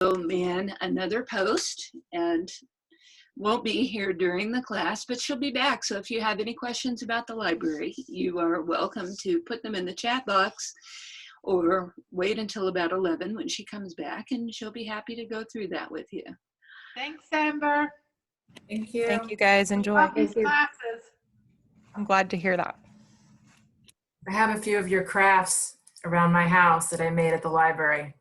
man another post and won't be here during the class, but she'll be back. So if you have any questions about the library, you are welcome to put them in the chat box or wait until about 11 when she comes back, and she'll be happy to go through that with you. Thanks, Amber. Thank you. Thank you guys. Enjoy. Love these classes. I'm glad to hear that. I have a few of your crafts around my house that I made at the library.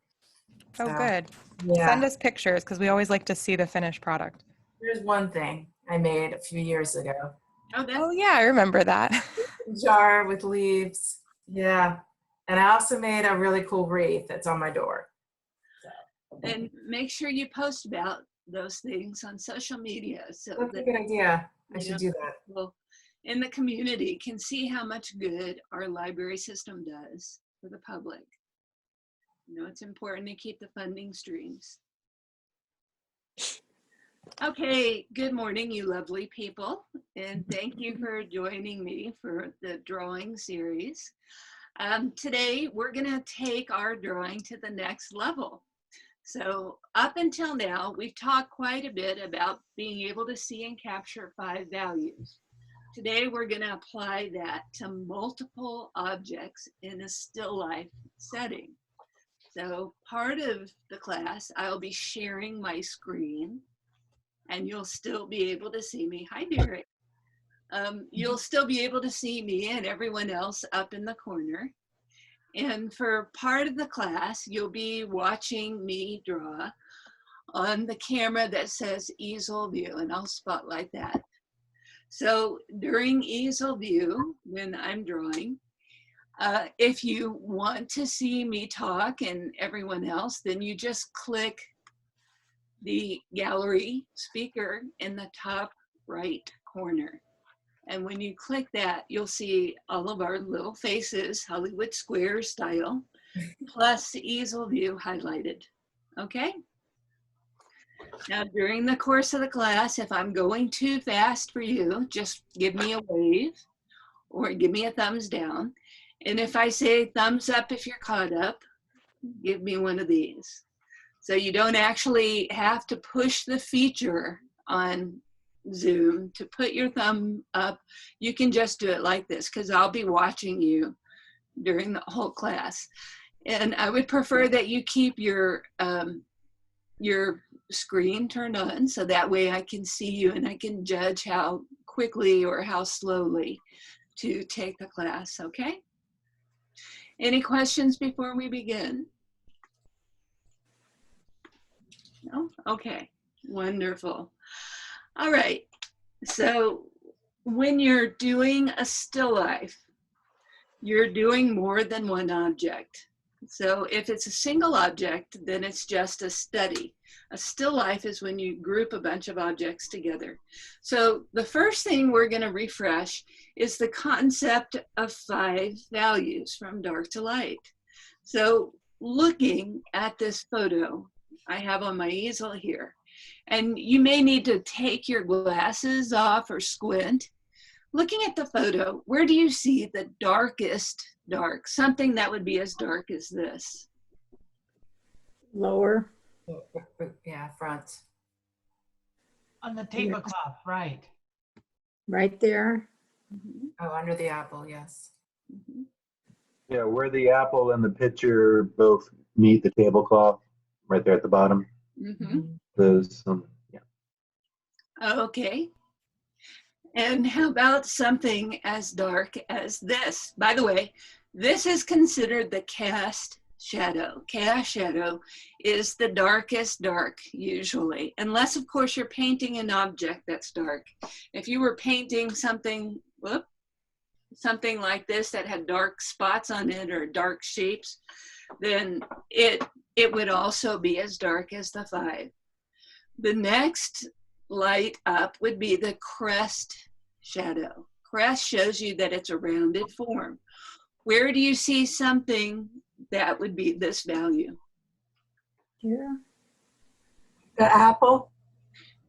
Oh, So, good. yeah. Send us pictures because we always like to see the finished product. Here's one thing I made a few years ago. Oh, yeah, I remember that. A jar with leaves. Yeah. And I also made a really cool wreath that's on my door. And make sure you post about those things on social media so That's that a good idea. I should do that. people in the community can see how much good our library system does for the public. You know, it's important to keep the funding streams. Okay, good morning, you lovely people, and thank you for joining me for the drawing series. Today, we're gonna take our drawing to the next level. So up until now, we've talked quite a bit about being able to see and capture 5 values. Today, we're gonna apply that to multiple objects in a still life setting. So part of the class, I'll be sharing my screen and you'll still be able to see me. Hi, Derek. You'll still be able to see me and everyone else up in the corner. And for part of the class, you'll be watching me draw on the camera that says easel view, and I'll spotlight that. So during easel view, when I'm drawing, if you want to see me talk and everyone else, then you just click the gallery speaker in the top right corner. And when you click that, you'll see all of our little faces, Hollywood Square style, plus easel view highlighted, okay? Now, during the course of the class, if I'm going too fast for you, just give me a wave or give me a thumbs down. And if I say thumbs up if you're caught up, give me one of these. So you don't actually have to push the feature on Zoom to put your thumb up. You can just do it like this because I'll be watching you during the whole class. And I would prefer that you keep your screen turned on so that way I can see you and I can judge how quickly or how slowly to take the class, okay? Any questions before we begin? No? Okay, wonderful. All right, so when you're doing a still life, you're doing more than one object. So if it's a single object, then it's just a study. A still life is when you group a bunch of objects together. So the first thing we're going to refresh is the concept of 5 values from dark to light. So looking at this photo I have on my easel here, and you may need to take your glasses off or squint. Looking at the photo, where do you see the darkest dark? Something that would be as dark as this. Lower. Yeah, front. On the tablecloth, right. Right there. Oh, under the apple, yes. Yeah, where the apple and the pitcher both meet the tablecloth, right there at the bottom. Those, yeah. Okay. And how about something as dark as this? By the way, this is considered the cast shadow. Cast shadow is the darkest dark usually, unless of course you're painting an object that's dark. If you were painting something, something like this that had dark spots on it or dark shapes, then it would also be as dark as the 5. The next light up would be the crest shadow. Crest shows you that it's a rounded form. Where do you see something that would be this value? Here. The apple?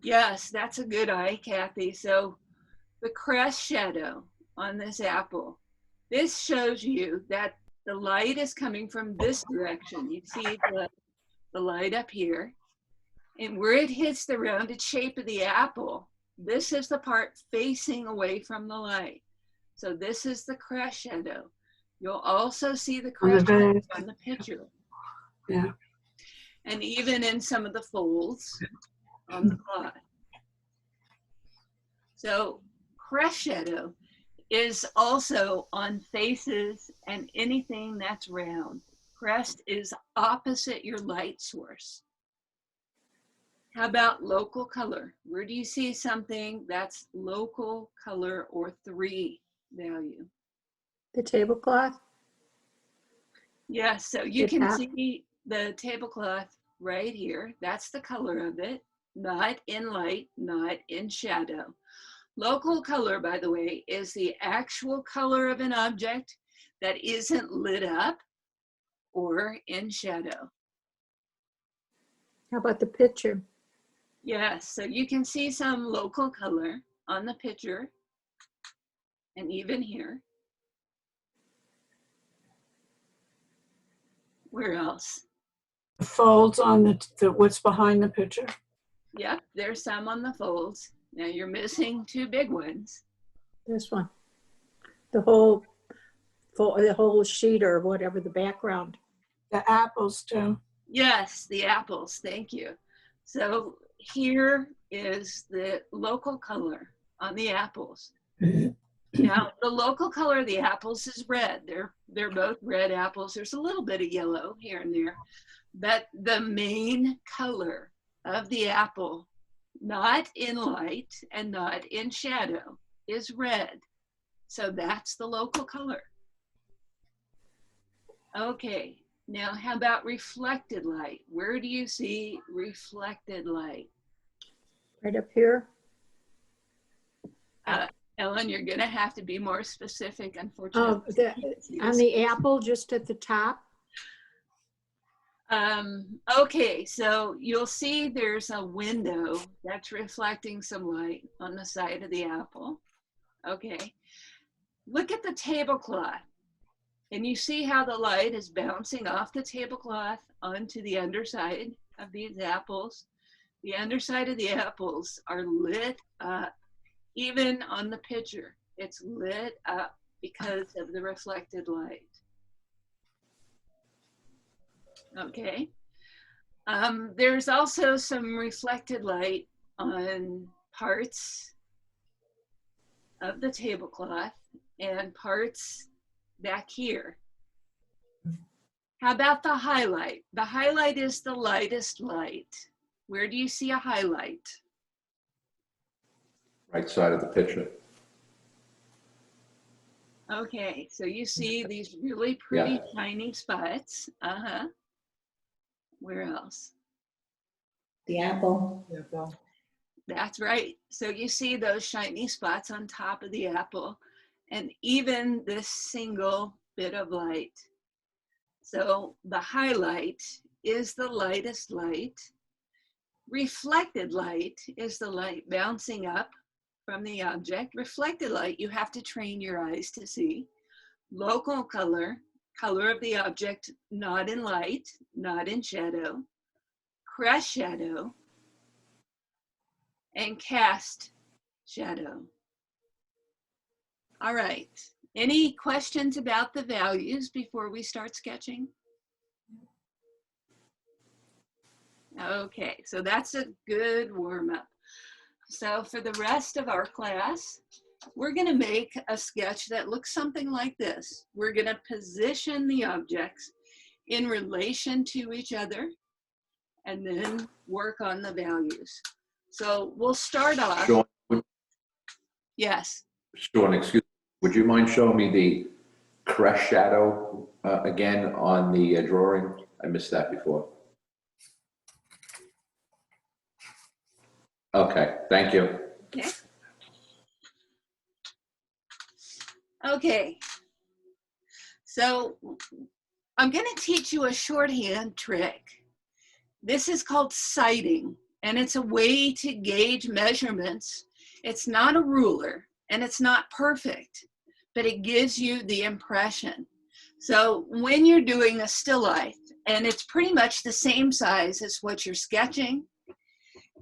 Yes, that's a good eye, Kathy. So the crest shadow on this apple, this shows you that the light is coming from this direction. You see the light up here. And where it hits the rounded shape of the apple, this is the part facing away from the light. So this is the crest shadow. You'll also see the crest shadow on the picture. Yeah. And even in some of the folds on the cloth. So crest shadow is also on faces and anything that's round. Crest is opposite your light source. How about local color? Where do you see something that's local color or 3 value? The tablecloth? Yes, so you The can top. see the tablecloth right here. That's the color of it, not in light, not in shadow. Local color, by the way, is the actual color of an object that isn't lit up or in shadow. How about the picture? Yes, so you can see some local color on the picture and even here. Where else? The folds on the what's behind the picture. Yep, there's some on the folds. Now you're missing 2 big ones. This one. The whole sheet or whatever, the background. The apples too. Yes, the apples, thank you. So here is the local color on the apples. Now, the local color of the apples is red. They're both red apples. There's a little bit of yellow here and there. But the main color of the apple, not in light and not in shadow, is red. So that's the local color. Okay, now how about reflected light? Where do you see reflected light? Right up here. Ellen, you're gonna have to be more specific, unfortunately. On the apple, just at the top. Okay, so you'll see there's a window that's reflecting some light on the side of the apple. Okay, look at the tablecloth, and you see how the light is bouncing off the tablecloth onto the underside of these apples. The underside of the apples are lit up. Even on the picture, it's lit up because of the reflected light. Okay. There's also some reflected light on parts of the tablecloth and parts back here. How about the highlight? The highlight is the lightest light. Where do you see a highlight? Right side of the picture. Okay, so you see these really pretty shiny spots. Uh-huh. Where else? The apple. That's right. So you see those shiny spots on top of the apple and even this single bit of light. So the highlight is the lightest light. Reflected light is the light bouncing up from the object. Reflected light, you have to train your eyes to see. Local color, color of the object, not in light, not in shadow. Crest shadow, and cast shadow. All right, any questions about the values before we start sketching? Okay, so that's a good warm-up. So for the rest of our class, we're gonna make a sketch that looks something like this. We're gonna position the objects in relation to each other and then work on the values. So we'll start off. Sean, Yes. Sean, excuse me. Would you mind showing me the crest shadow again on the drawing? I missed that before. Okay, thank you. Okay. Okay. So I'm going to teach you a shorthand trick. This is called sighting, and it's a way to gauge measurements. It's not a ruler, and it's not perfect, but it gives you the impression. So when you're doing a still life, and it's pretty much the same size as what you're sketching,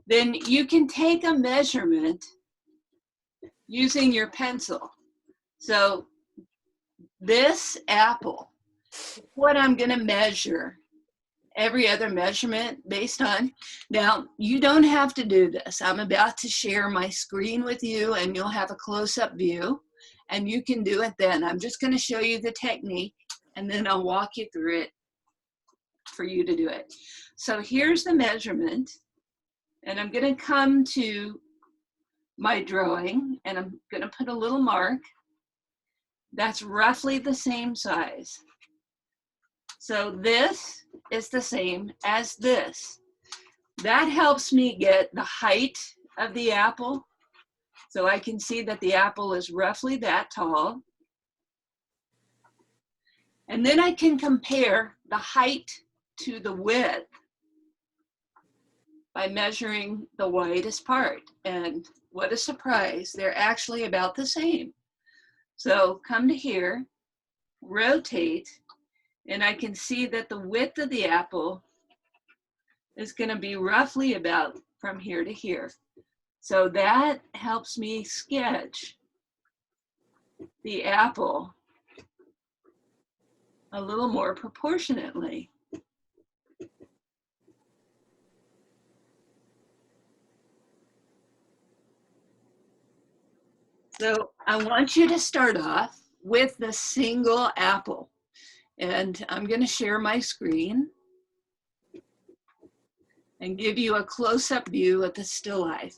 then you can take a measurement using your pencil. So this apple, what I'm going to measure, every other measurement based on. Now, you don't have to do this. I'm about to share my screen with you and you'll have a close-up view and you can do it then. I'm just going to show you the technique and then I'll walk you through it for you to do it. So here's the measurement and I'm going to come to my drawing and I'm going to put a little mark. That's roughly the same size. So this is the same as this. That helps me get the height of the apple. So I can see that the apple is roughly that tall. And then I can compare the height to the width by measuring the widest part. And what a surprise, they're actually about the same. So come to here, rotate, and I can see that the width of the apple is going to be roughly about from here to here. So that helps me sketch the apple a little more proportionately. So I want you to start off with the single apple. And I'm going to share my screen and give you a close-up view of the still life.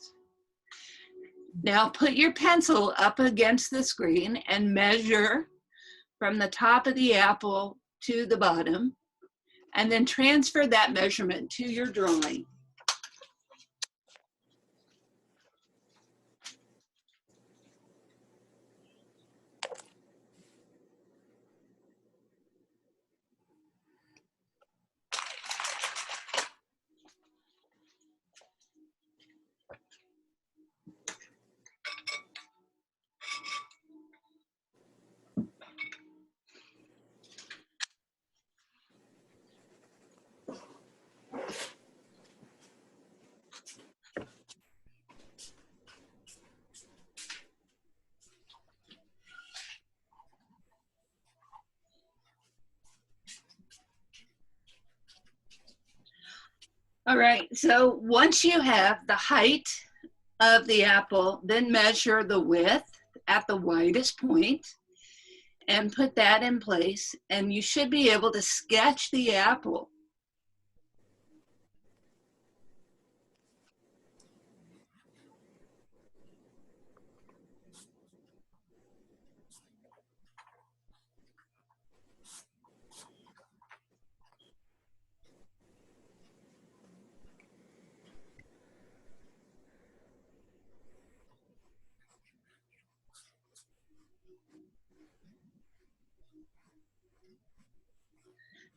Now put your pencil up against the screen and measure from the top of the apple to the bottom, and then transfer that measurement to your drawing. All right, so once you have the height of the apple, then measure the width at the widest point and put that in place, and you should be able to sketch the apple.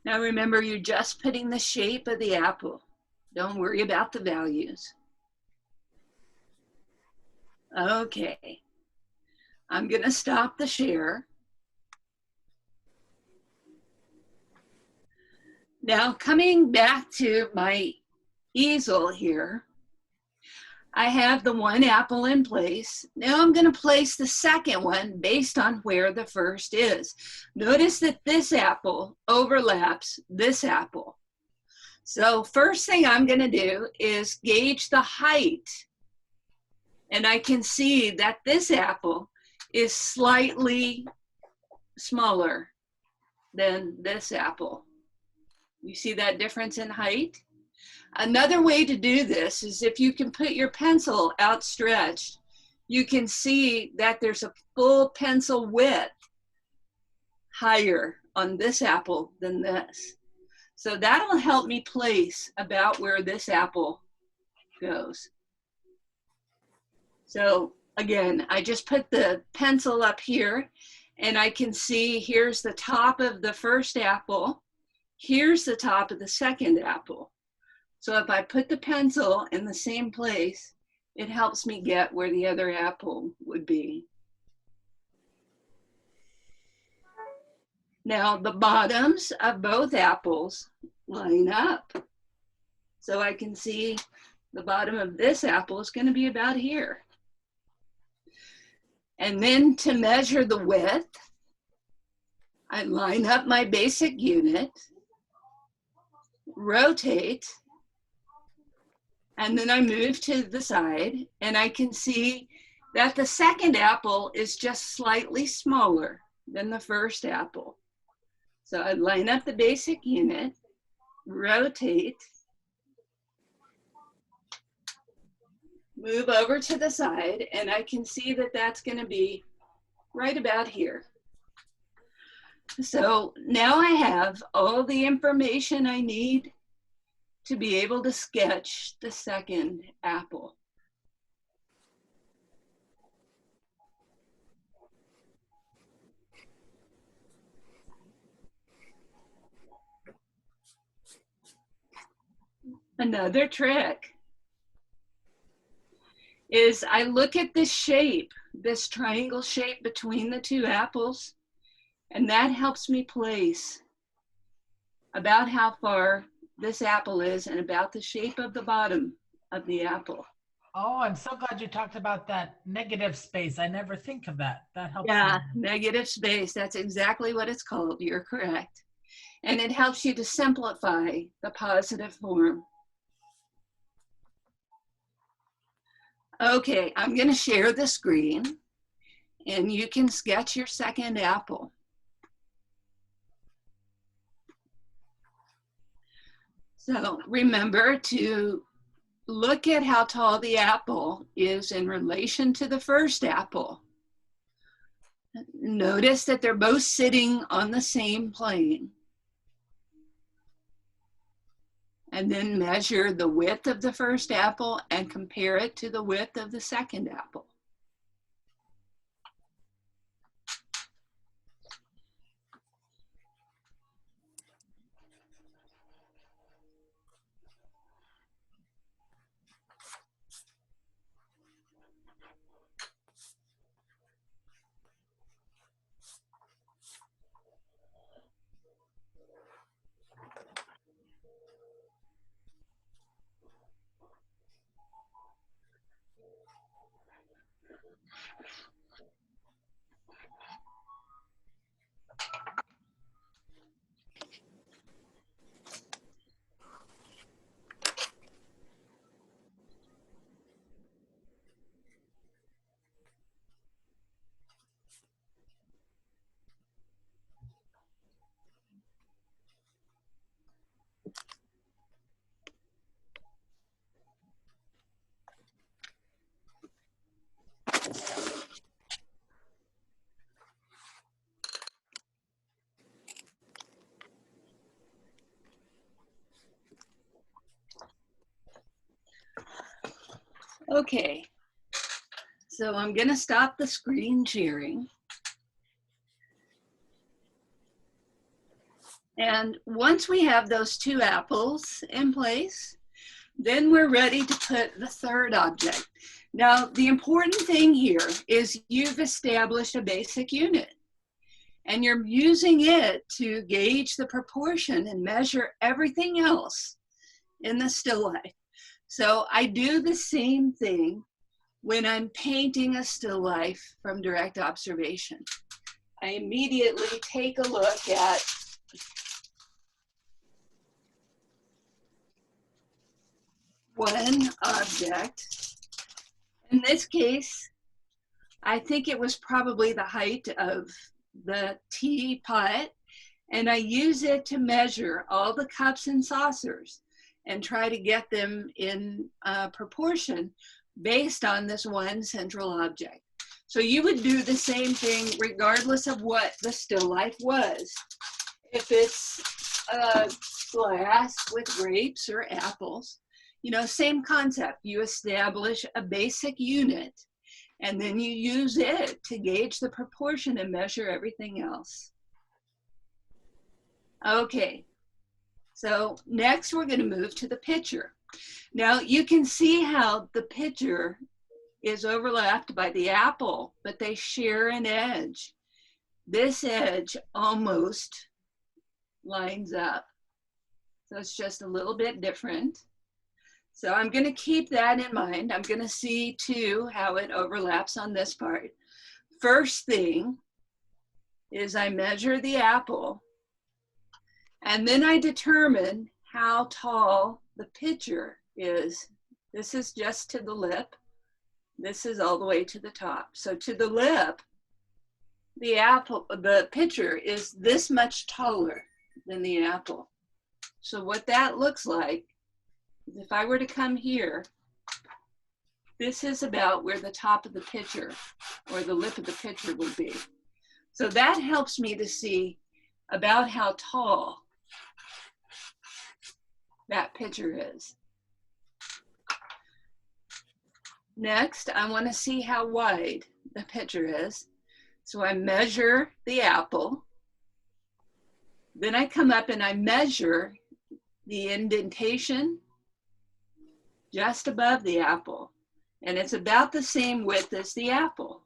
Now remember, you're just putting the shape of the apple. Don't worry about the values. Okay, I'm gonna stop the share. Now coming back to my easel here, I have the one apple in place. Now I'm going to place the second one based on where the first is. Notice that this apple overlaps this apple. So first thing I'm going to do is gauge the height. And I can see that this apple is slightly smaller than this apple. You see that difference in height? Another way to do this is if you can put your pencil outstretched, you can see that there's a full pencil width higher on this apple than this. So that'll help me place about where this apple goes. So again, I just put the pencil up here and I can see here's the top of the first apple. Here's the top of the second apple. So if I put the pencil in the same place, it helps me get where the other apple would be. Now the bottoms of both apples line up. So I can see the bottom of this apple is going to be about here. And then to measure the width, I line up my basic unit, rotate, and then I move to the side, and I can see that the second apple is just slightly smaller than the first apple. So I line up the basic unit, rotate, move over to the side, and I can see that that's going to be right about here. So now I have all the information I need to be able to sketch the second apple. Another trick is I look at this shape, this triangle shape between the two apples, and that helps me place about how far this apple is and about the shape of the bottom of the apple. Oh, I'm so glad you talked about that negative space. I never think of that. That helps. Yeah, me. negative space. That's exactly what it's called. You're correct. And it helps you to simplify the positive form. Okay, I'm going to share the screen, and you can sketch your second apple. So remember to look at how tall the apple is in relation to the first apple. Notice that they're both sitting on the same plane. And then measure the width of the first apple and compare it to the width of the second apple. Okay, so I'm going to stop the screen sharing. And once we have those two apples in place, then we're ready to put the third object. Now, the important thing here is you've established a basic unit, and you're using it to gauge the proportion and measure everything else in the still life. So I do the same thing when I'm painting a still life from direct observation. I immediately take a look at one object. In this case, I think it was probably the height of the teapot, and I use it to measure all the cups and saucers and try to get them in proportion based on this one central object. So you would do the same thing regardless of what the still life was. If it's a glass with grapes or apples, you know, same concept. You establish a basic unit, and then you use it to gauge the proportion and measure everything else. Okay, so next we're going to move to the pitcher. Now you can see how the pitcher is overlapped by the apple, but they share an edge. This edge almost lines up. So it's just a little bit different. So I'm going to keep that in mind. I'm going to see too how it overlaps on this part. First thing is I measure the apple, and then I determine how tall the pitcher is. This is just to the lip. This is all the way to the top. So to the lip, the pitcher is this much taller than the apple. So what that looks like, if I were to come here, this is about where the top of the pitcher or the lip of the pitcher would be. So that helps me to see about how tall that pitcher is. Next, I want to see how wide the pitcher is. So I measure the apple. Then I come up and I measure the indentation just above the apple. And it's about the same width as the apple.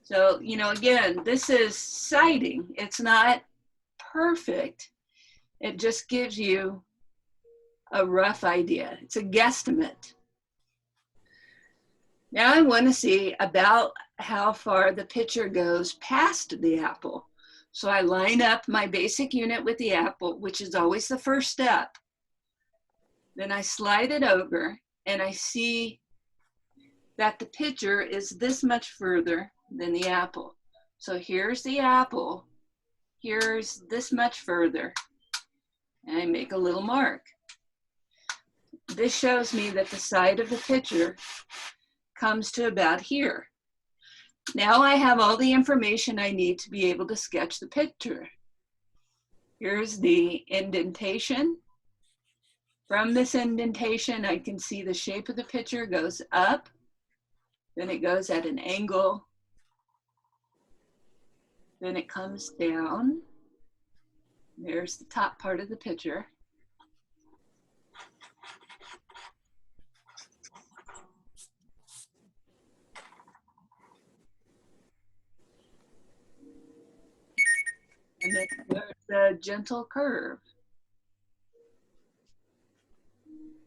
So, you know, again, this is sighting. It's not perfect. It just gives you a rough idea. It's a guesstimate. Now I want to see about how far the pitcher goes past the apple. So I line up my basic unit with the apple, which is always the first step. Then I slide it over and I see that the pitcher is this much further than the apple. So here's the apple, here's this much further, and I make a little mark. This shows me that the side of the pitcher comes to about here. Now I have all the information I need to be able to sketch the picture. Here's the indentation. From this indentation, I can see the shape of the pitcher goes up, then it goes at an angle, then it comes down. There's the top part of the pitcher. And then there's a gentle curve.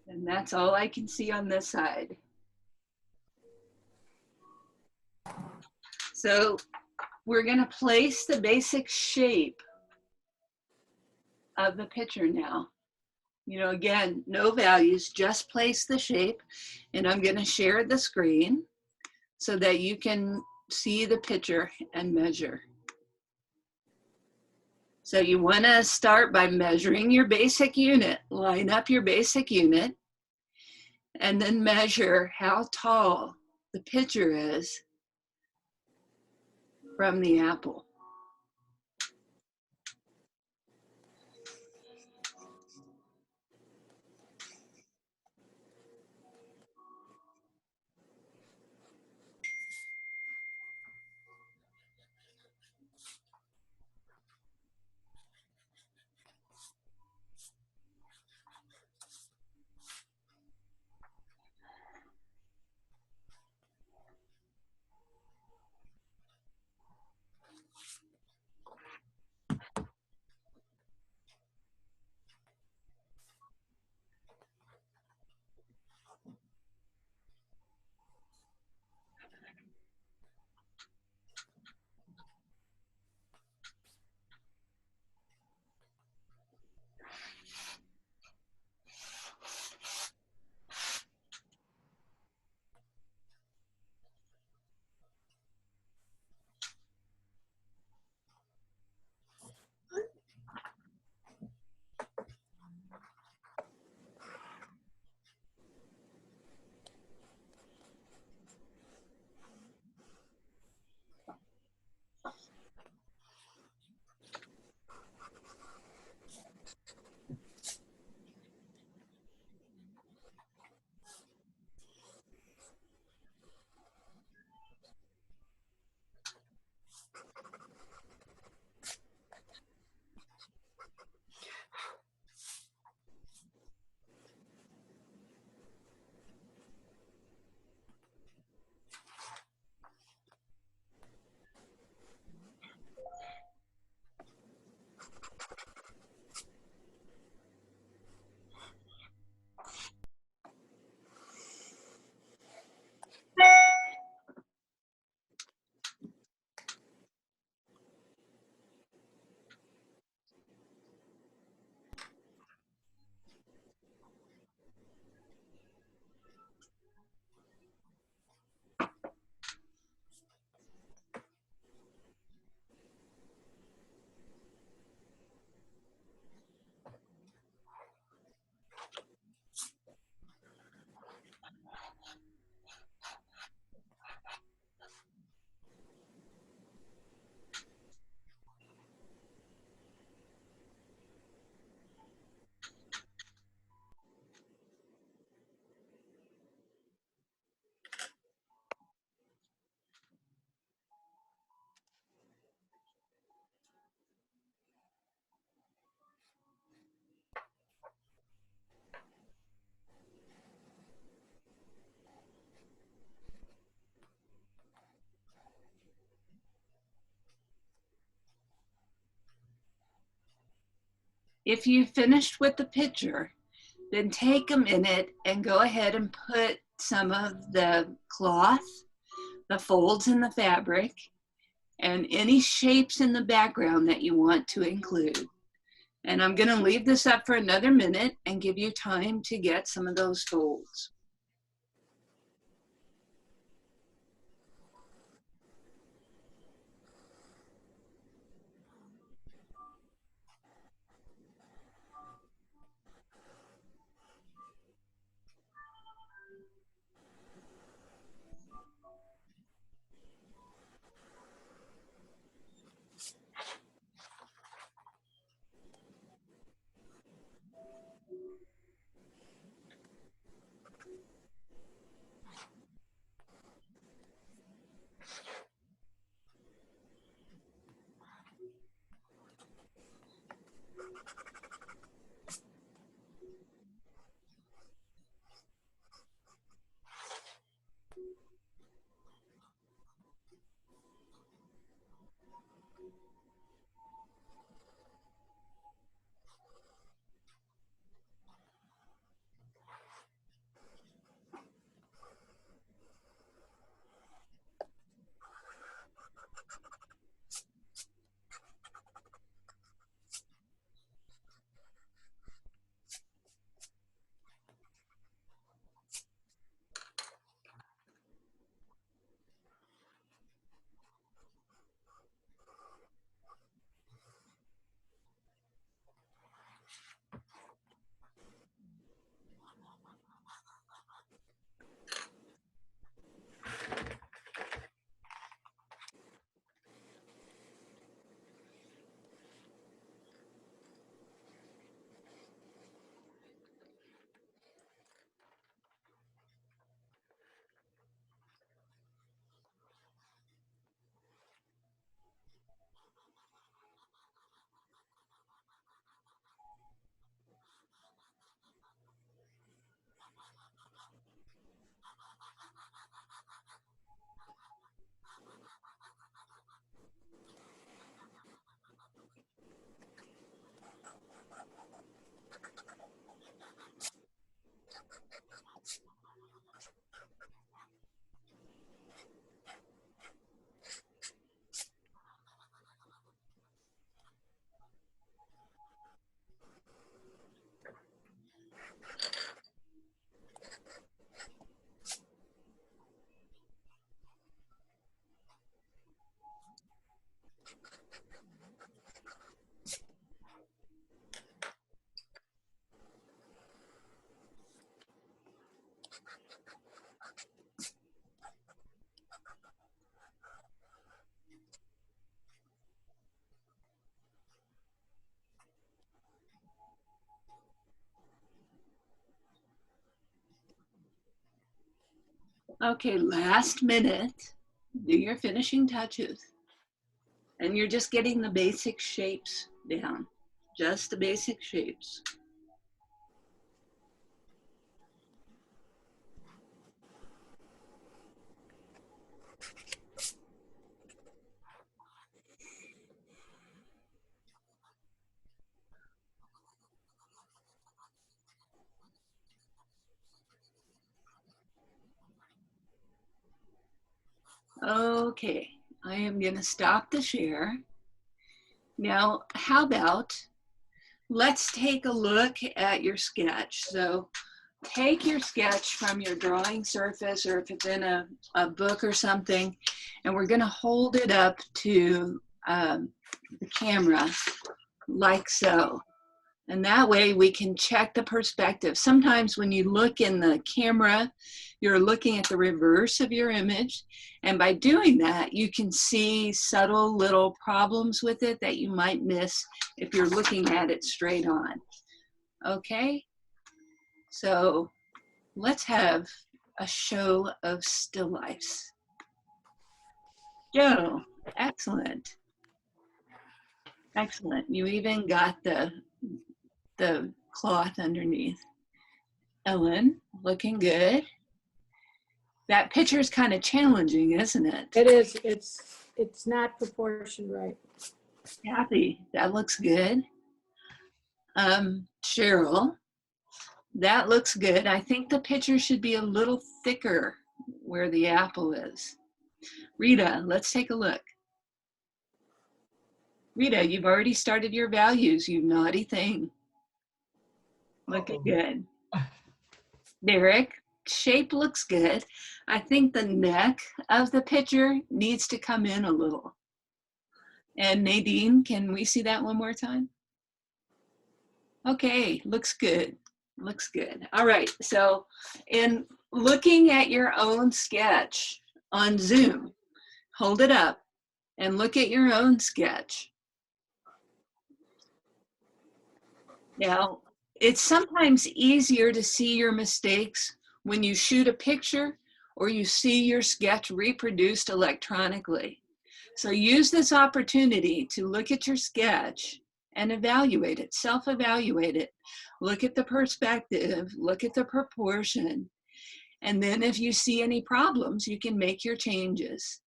And that's all I can see on this side. So we're going to place the basic shape of the pitcher now. You know, again, no values, just place the shape. And I'm going to share the screen so that you can see the pitcher and measure. So you want to start by measuring your basic unit, line up your basic unit, and then measure how tall the pitcher is from the apple. if you finished with the picture, then take a minute and go ahead and put some of the cloth, the folds in the fabric, and any shapes in the background that you want to include. And I'm going to leave this up for another minute and give you time to get some of those folds. Okay, last minute, do your finishing touches. And you're just getting the basic shapes down, just the basic shapes. Okay, I am going to stop the share. Now, how about let's take a look at your sketch. So take your sketch from your drawing surface, or if it's in a book or something, and we're going to hold it up to the camera like so. And that way we can check the perspective. Sometimes when you look in the camera, you're looking at the reverse of your image. And by doing that, you can see subtle little problems with it that you might miss if you're looking at it straight on. Okay? So let's have a show of still lifes. Joe, excellent. Excellent. You even got the cloth underneath. Ellen, looking good. That picture is kind of challenging, isn't it? It is. It's not proportioned right. Kathy, that looks good. Cheryl, that looks good. I think the picture should be a little thicker where the apple is. Rita, let's take a look. Rita, you've already started your values, you naughty thing. Looking good. Derek, shape looks good. I think the neck of the picture needs to come in a little. And Nadine, can we see that one more time? Okay, looks good. Looks good. All right, so in looking at your own sketch on Zoom, hold it up and look at your own sketch. Now, it's sometimes easier to see your mistakes when you shoot a picture or you see your sketch reproduced electronically. So use this opportunity to look at your sketch and evaluate it, self-evaluate it. Look at the perspective, look at the proportion, and then if you see any problems, you can make your changes.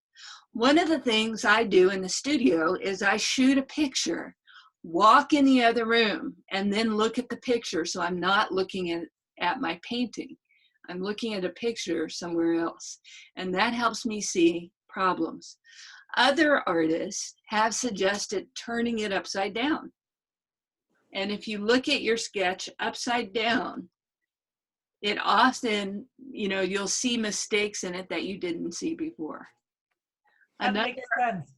One of the things I do in the studio is I shoot a picture, walk in the other room, and then look at the picture. So I'm not looking at my painting. I'm looking at a picture somewhere else. And that helps me see problems. Other artists have suggested turning it upside down. And if you look at your sketch upside down, it often, you'll see mistakes in it that you didn't see before. That makes sense.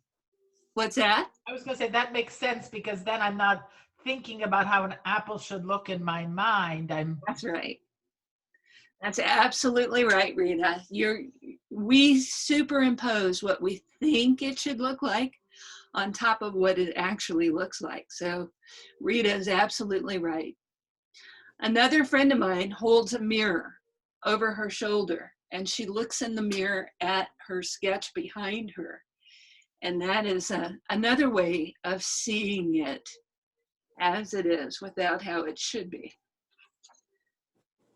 What's that? I was going to say that makes sense because then I'm not thinking about how an apple should look in my mind. That's right. That's absolutely right, Rita. We superimpose what we think it should look like on top of what it actually looks like. So Rita is absolutely right. Another friend of mine holds a mirror over her shoulder and she looks in the mirror at her sketch behind her. And that is another way of seeing it as it is without how it should be.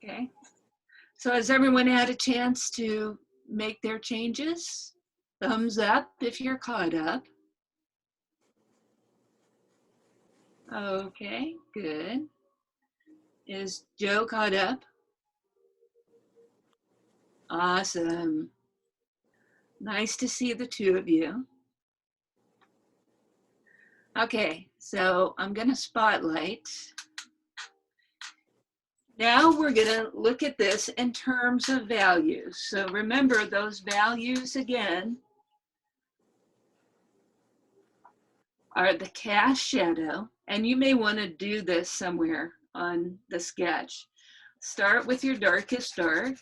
Okay. So has everyone had a chance to make their changes? Thumbs up if you're caught up. Okay, good. Is Joe caught up? Awesome. Nice to see the two of you. Okay, so I'm going to spotlight. Now we're going to look at this in terms of values. So remember those values again are the cast shadow, and you may want to do this somewhere on the sketch. Start with your darkest dark.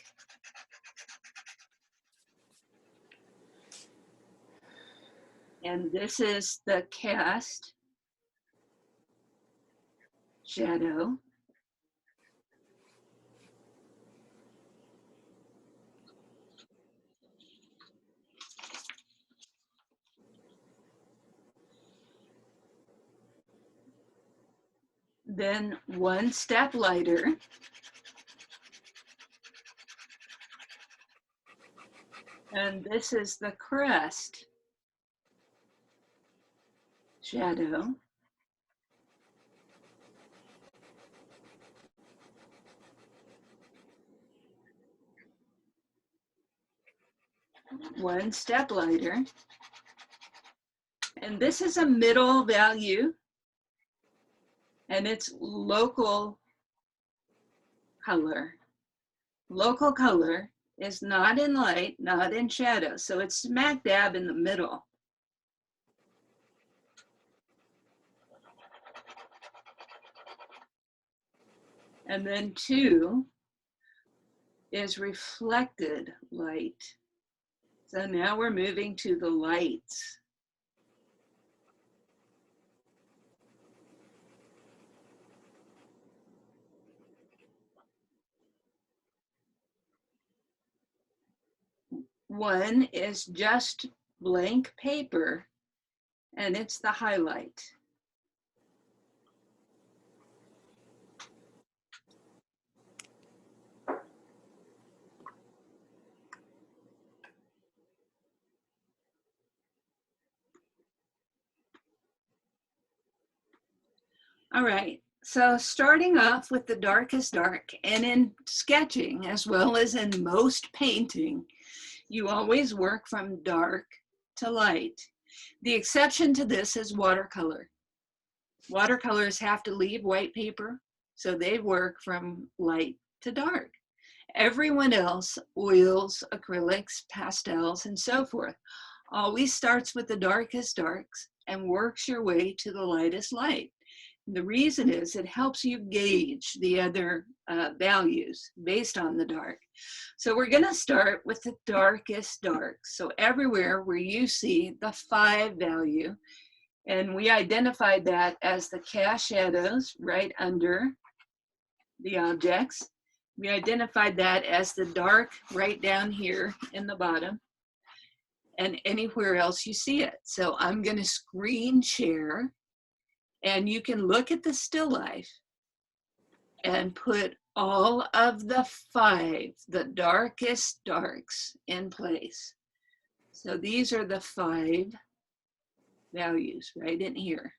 And this is the cast shadow. Then one step lighter. And this is the crest shadow. One step lighter. And this is a middle value. And it's local color. Local color is not in light, not in shadow. So it's smack dab in the middle. And then 2 is reflected light. So now we're moving to the lights. One is just blank paper, and it's the highlight. All right, So starting off with the darkest dark, and in sketching as well as in most painting, you always work from dark to light. The exception to this is watercolor. Watercolors have to leave white paper, so they work from light to dark. Everyone else, oils, acrylics, pastels, and so forth, always starts with the darkest darks and works your way to the lightest light. The reason is it helps you gauge the other values based on the dark. So we're going to start with the darkest dark. So everywhere where you see the 5 value, and we identified that as the cast shadows right under the objects. We identified that as the dark right down here in the bottom and anywhere else you see it. So I'm going to screen share. And you can look at the still life and put all of the 5, the darkest darks, in place. So these are the 5 values right in here.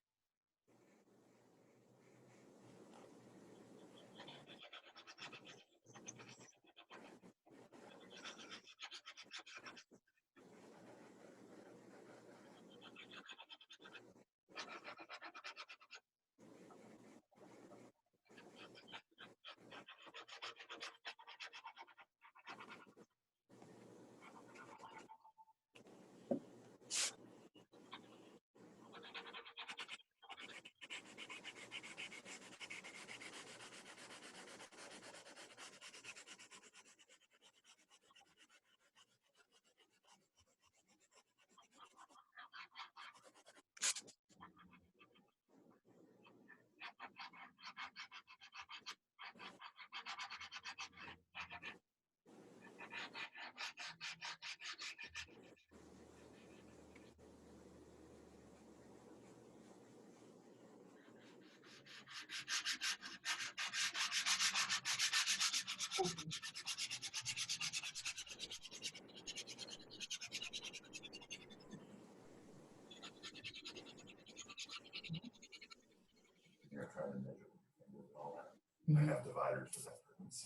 I have dividers for that purpose.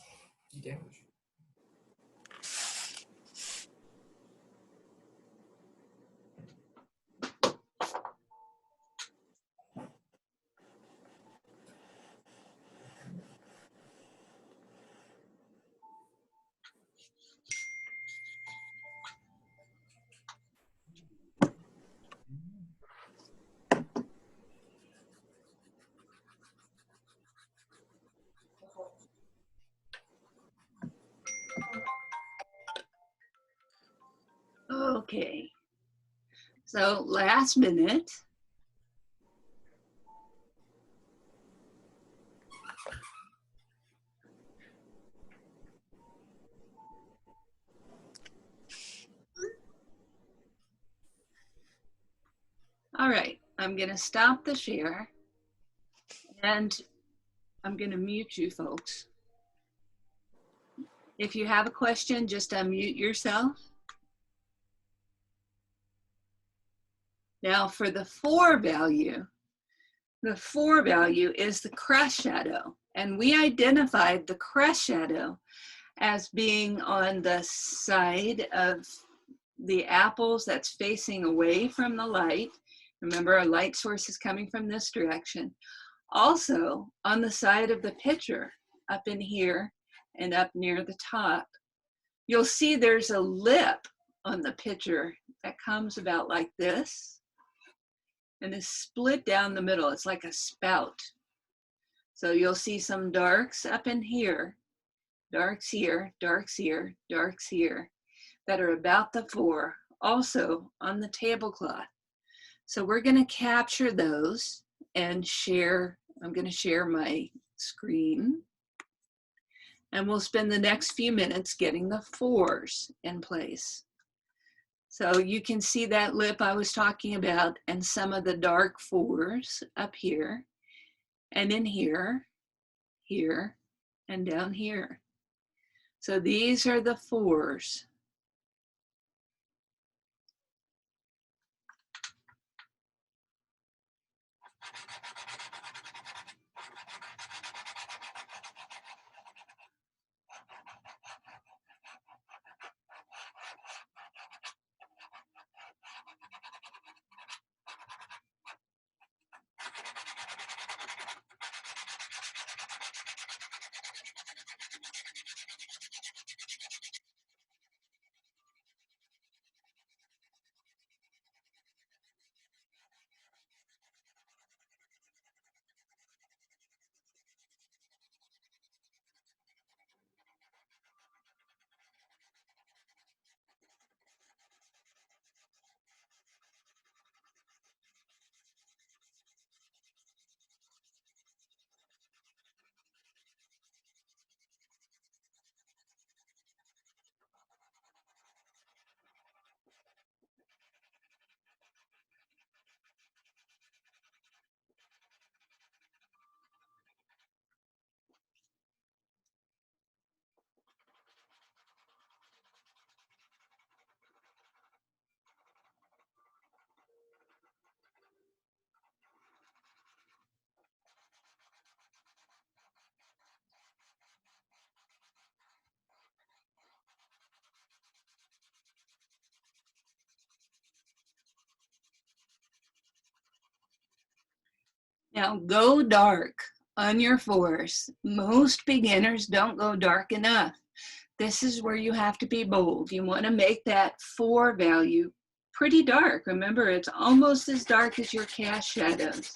You do? Okay. So last minute. All right, I'm going to stop the share and I'm going to mute you folks. If you have a question, just unmute yourself. Now for the 4 value, the 4 value is the crest shadow. And we identified the crest shadow as being on the side of the apples that's facing away from the light. Remember, our light source is coming from this direction. Also on the side of the picture, up in here and up near the top, you'll see there's a lip on the picture that comes about like this and is split down the middle. It's like a spout. So you'll see some darks up in here, darks here, darks here, darks here, that are about the 4, also on the tablecloth. So we're going to capture those and share. I'm going to share my screen. And we'll spend the next few minutes getting the 4s in place. So you can see that lip I was talking about and some of the dark 4s up here and in here, here, and down here. So these are the 4s. Now go dark on your fours. Most beginners don't go dark enough. This is where you have to be bold. You want to make that 4 value pretty dark. Remember, it's almost as dark as your cast shadows.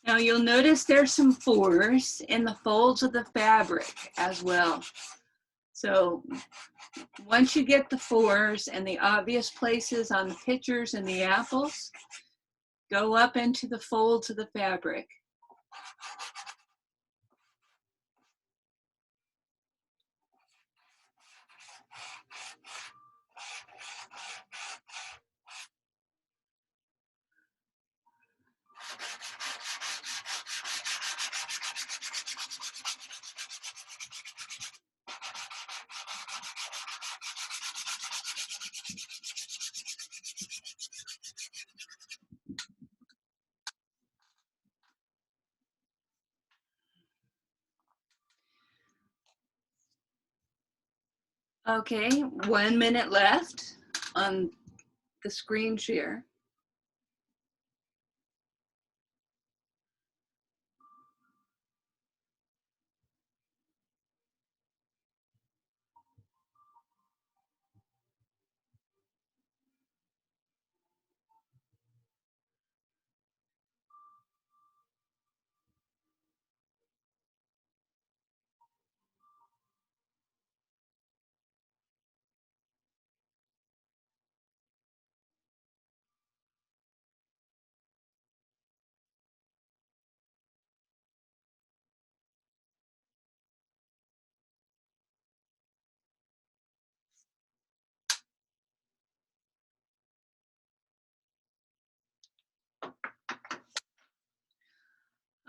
Now you'll notice there's some 4s in the folds of the fabric as well. So once you get the 4s and the obvious places on the pictures and the apples, go up into the folds of the fabric. Okay, 1 minute left on the screen share.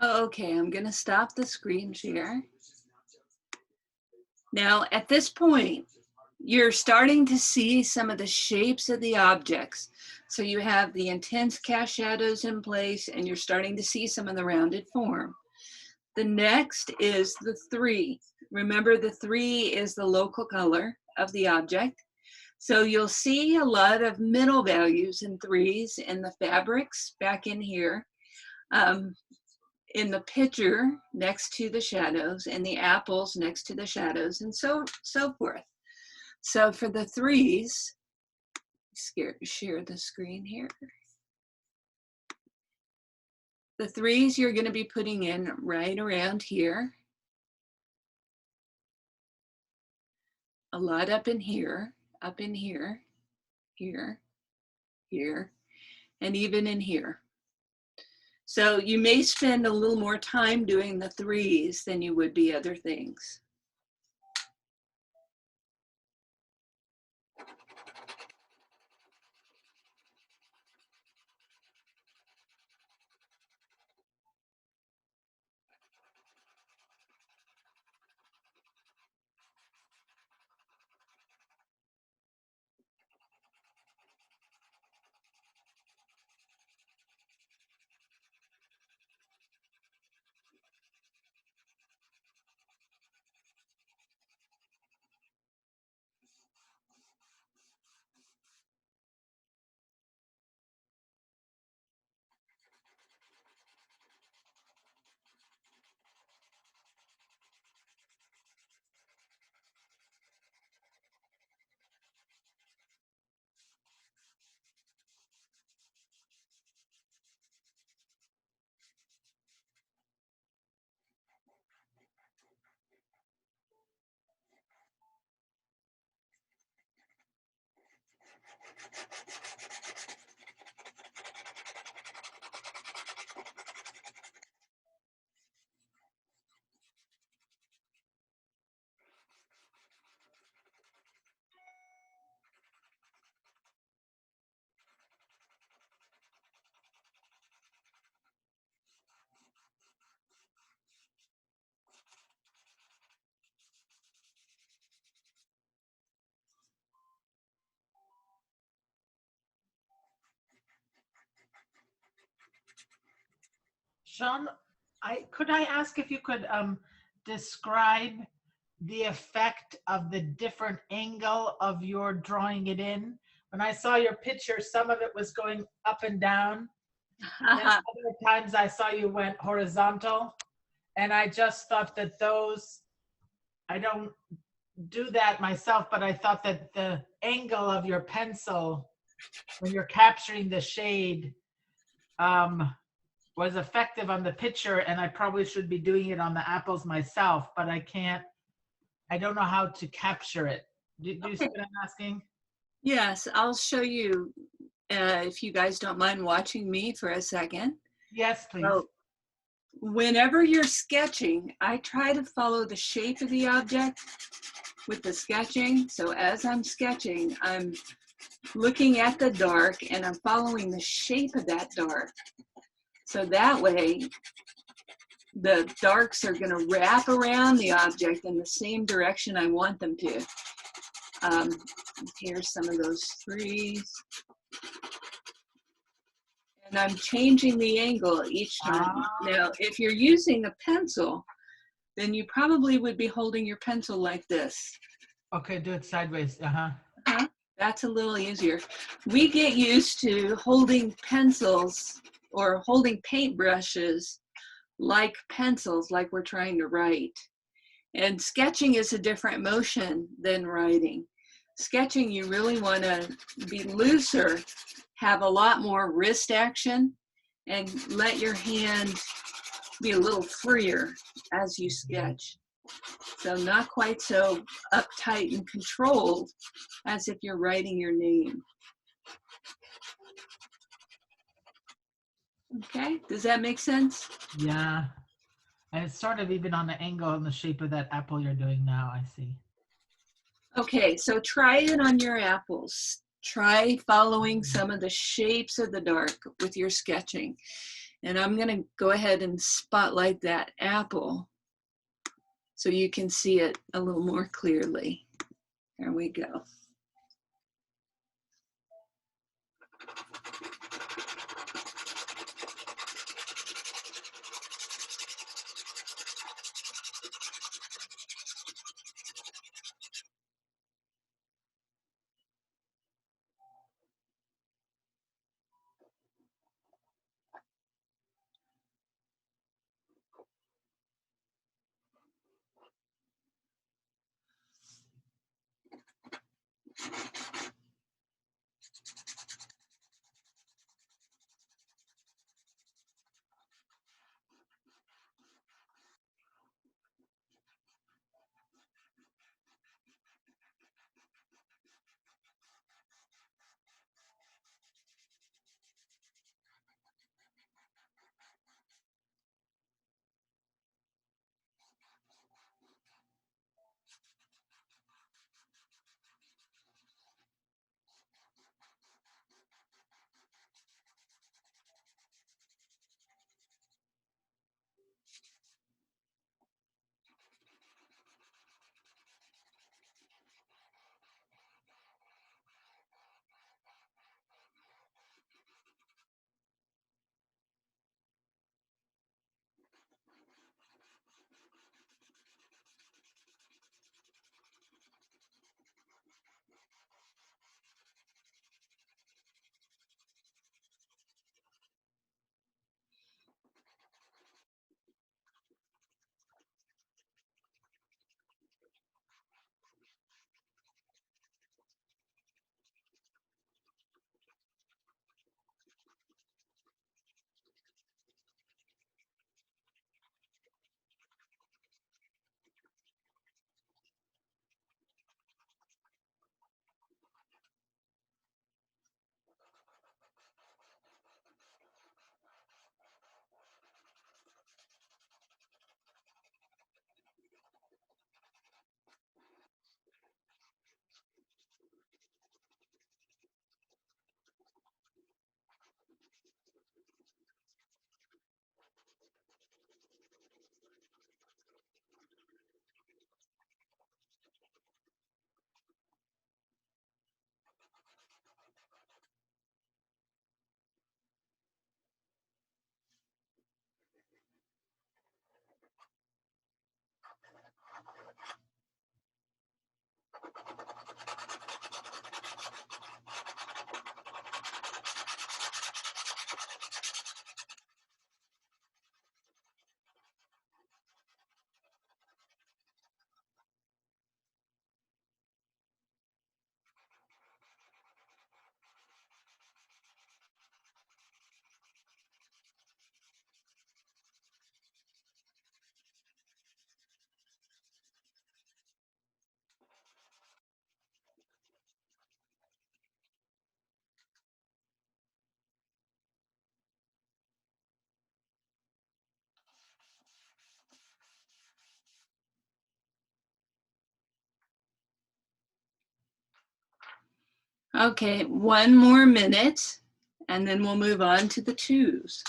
Okay, I'm gonna stop the screen share. Now, at this point, you're starting to see some of the shapes of the objects. So you have the intense cast shadows in place, and you're starting to see some of the rounded form. The next is the 3. Remember, the 3 is the local color of the object. So you'll see a lot of middle values in 3s in the fabrics back in here. In the picture next to the shadows, and the apples next to the shadows, and so forth. So for the 3s, share the screen here. The 3s you're going to be putting in right around here. A lot up in here, here, here, and even in here. So you may spend a little more time doing the 3s than you would be other things. Sean, could I ask if you could describe the effect of the different angle of your drawing it in? When I saw your picture, some of it was going up and down. And other times I saw you went horizontal. And I just thought that those, I don't do that myself, but I thought that the angle of your pencil when you're capturing the shade was effective on the picture, and I probably should be doing it on the apples myself, but I don't know how to capture it. Do you see what I'm asking? Yes, I'll show you if you guys don't mind watching me for a second. Yes, please. So, whenever you're sketching, I try to follow the shape of the object with the sketching. So as I'm sketching, I'm looking at the dark and I'm following the shape of that dark. So that way, the darks are going to wrap around the object in the same direction I want them to. Here's some of those trees. And I'm changing the angle each time. Now, if you're using a pencil, then you probably would be holding your pencil like this. Okay, do it sideways. That's a little easier. We get used to holding pencils or holding paintbrushes like pencils, like we're trying to write. And sketching is a different motion than writing. Sketching, you really want to be looser, have a lot more wrist action, and let your hand be a little freer as you sketch. So not quite so uptight and controlled as if you're writing your name. Okay, does that make sense? Yeah. And it's sort of even on the angle and the shape of that apple you're doing now, I see. Okay, so try it on your apples. Try following some of the shapes of the dark with your sketching. And I'm gonna go ahead and spotlight that apple so you can see it a little more clearly. There we go. Okay, one more minute, and then we'll move on to the twos.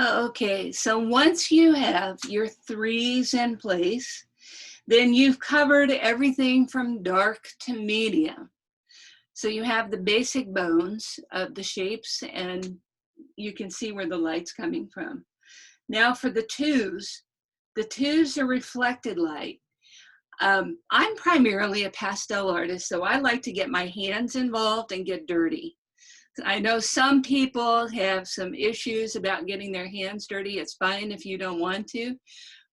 Okay, so once you have your threes in place, then you've covered everything from dark to medium. So you have the basic bones of the shapes, and you can see where the light's coming from. Now for the twos are reflected light. I'm primarily a pastel artist, so I like to get my hands involved and get dirty. I know some people have some issues about getting their hands dirty. It's fine if you don't want to.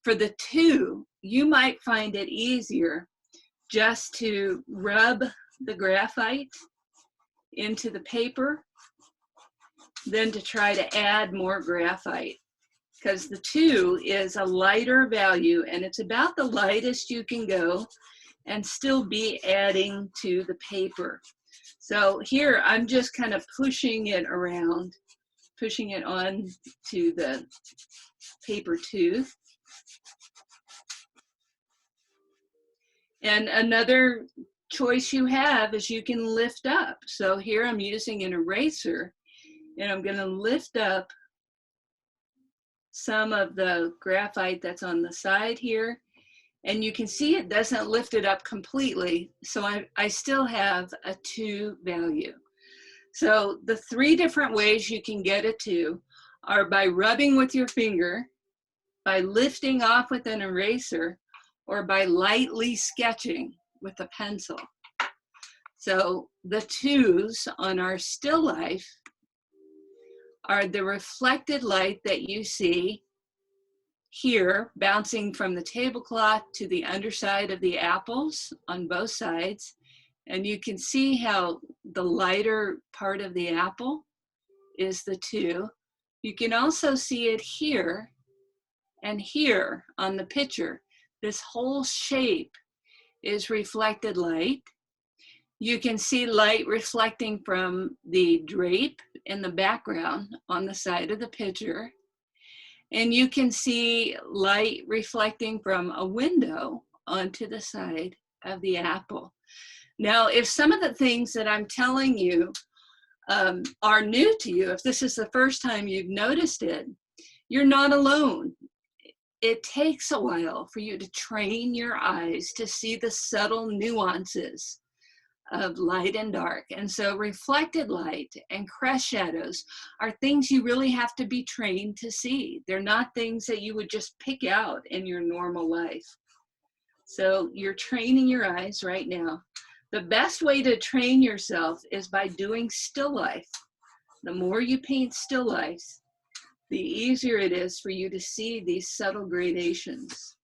For the two, you might find it easier just to rub the graphite into the paper than to try to add more graphite, because the two is a lighter value and it's about the lightest you can go and still be adding to the paper. So here I'm just kind of pushing it around, pushing it on to the paper tooth. And another choice you have is you can lift up. So here I'm using an eraser and I'm going to lift up some of the graphite that's on the side here. And you can see it doesn't lift it up completely. So I still have a 2 value. So the 3 different ways you can get a 2 are by rubbing with your finger, by lifting off with an eraser, or by lightly sketching with a pencil. So the 2s on our still life are the reflected light that you see here bouncing from the tablecloth to the underside of the apples on both sides. And you can see how the lighter part of the apple is the 2. You can also see it here and here on the picture. This whole shape is reflected light. You can see light reflecting from the drape in the background on the side of the picture. And you can see light reflecting from a window onto the side of the apple. Now, if some of the things that I'm telling you are new to you, if this is the first time you've noticed it, you're not alone. It takes a while for you to train your eyes to see the subtle nuances of light and dark. And so reflected light and crest shadows are things you really have to be trained to see. They're not things that you would just pick out in your normal life. So you're training your eyes right now. The best way to train yourself is by doing still life. The more you paint still lifes, the easier it is for you to see these subtle gradations.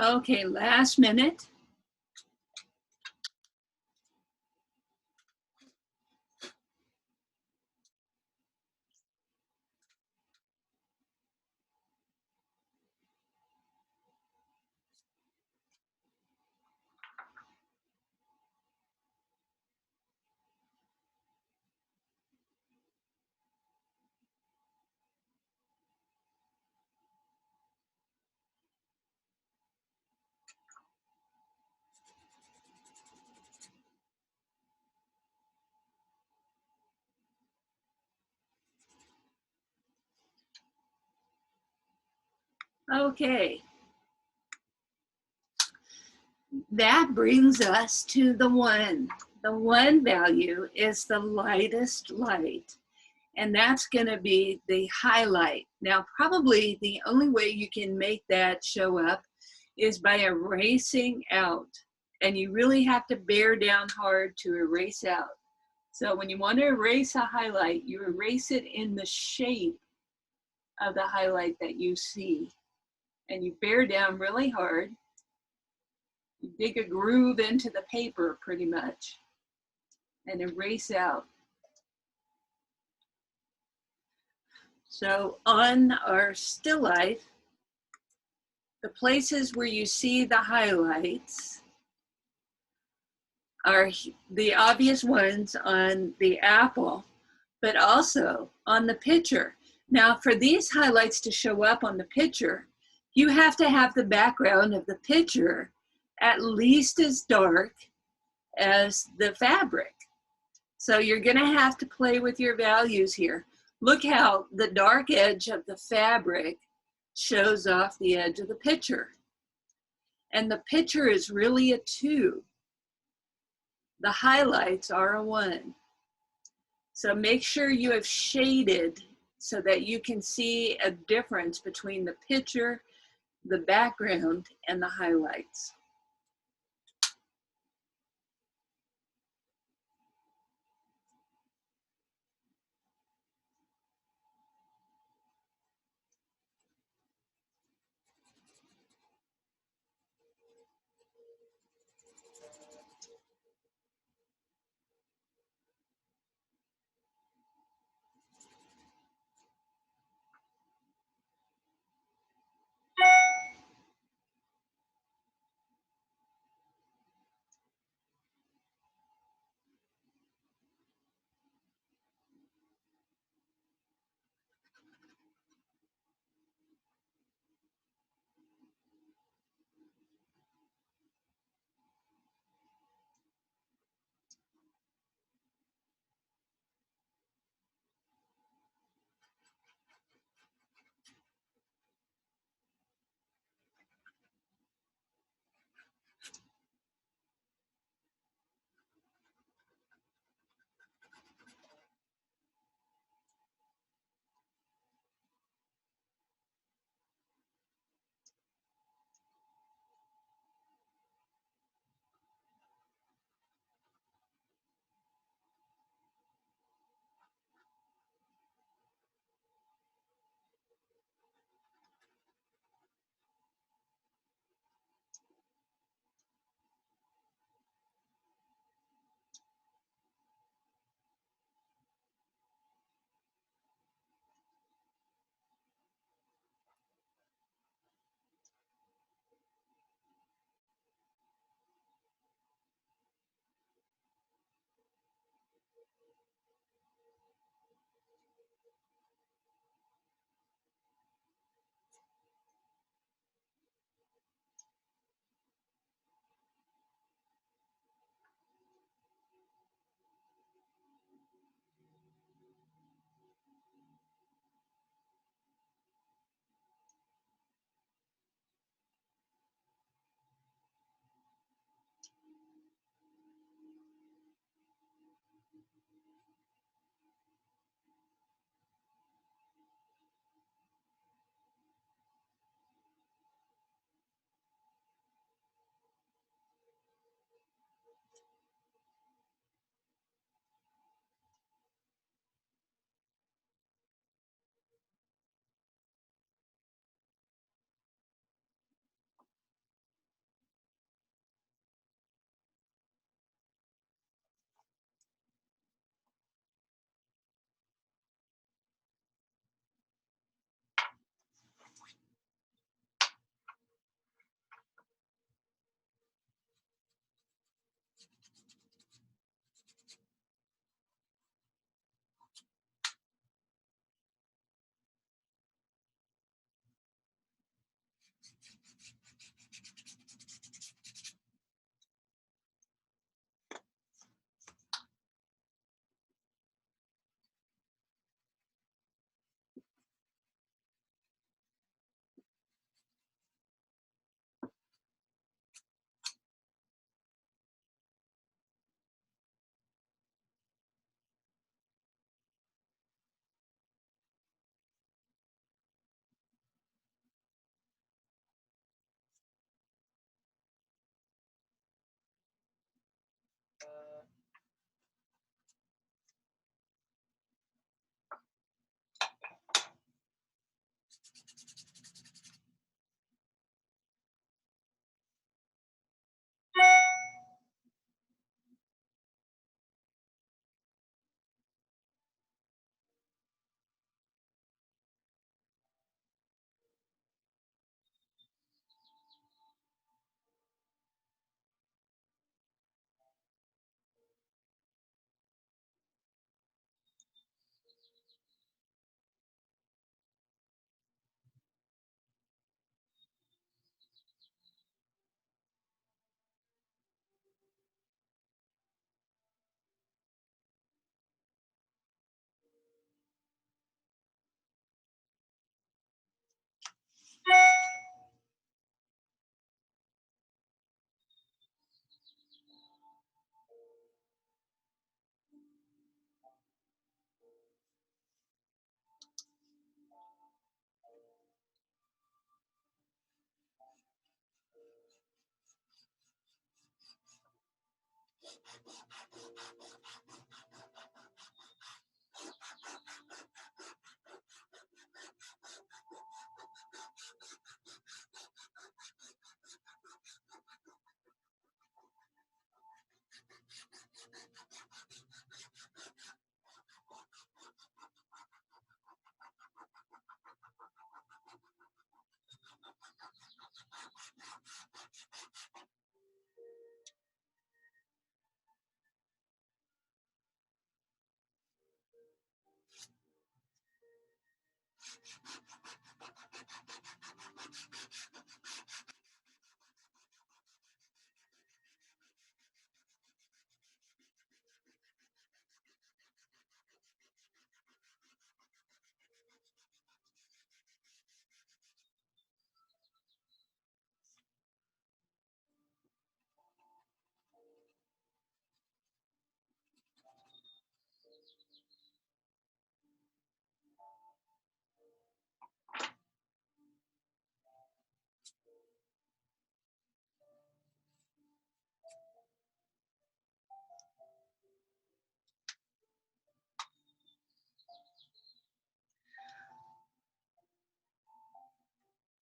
Okay, last minute. Okay. That brings us to the one. The one value is the lightest light, and that's going to be the highlight. Now, probably the only way you can make that show up is by erasing out, and you really have to bear down hard to erase out. So when you want to erase a highlight, you erase it in the shape of the highlight that you see, and you bear down really hard. You dig a groove into the paper pretty much and erase out. So on our still life, the places where you see the highlights are the obvious ones on the apple, but also on the picture. Now for these highlights to show up on the picture, you have to have the background of the picture at least as dark as the fabric. So you're gonna have to play with your values here. Look how the dark edge of the fabric shows off the edge of the picture. And the picture is really a 2. The highlights are a 1. So make sure you have shaded so that you can see a difference between the picture, the background, and the highlights.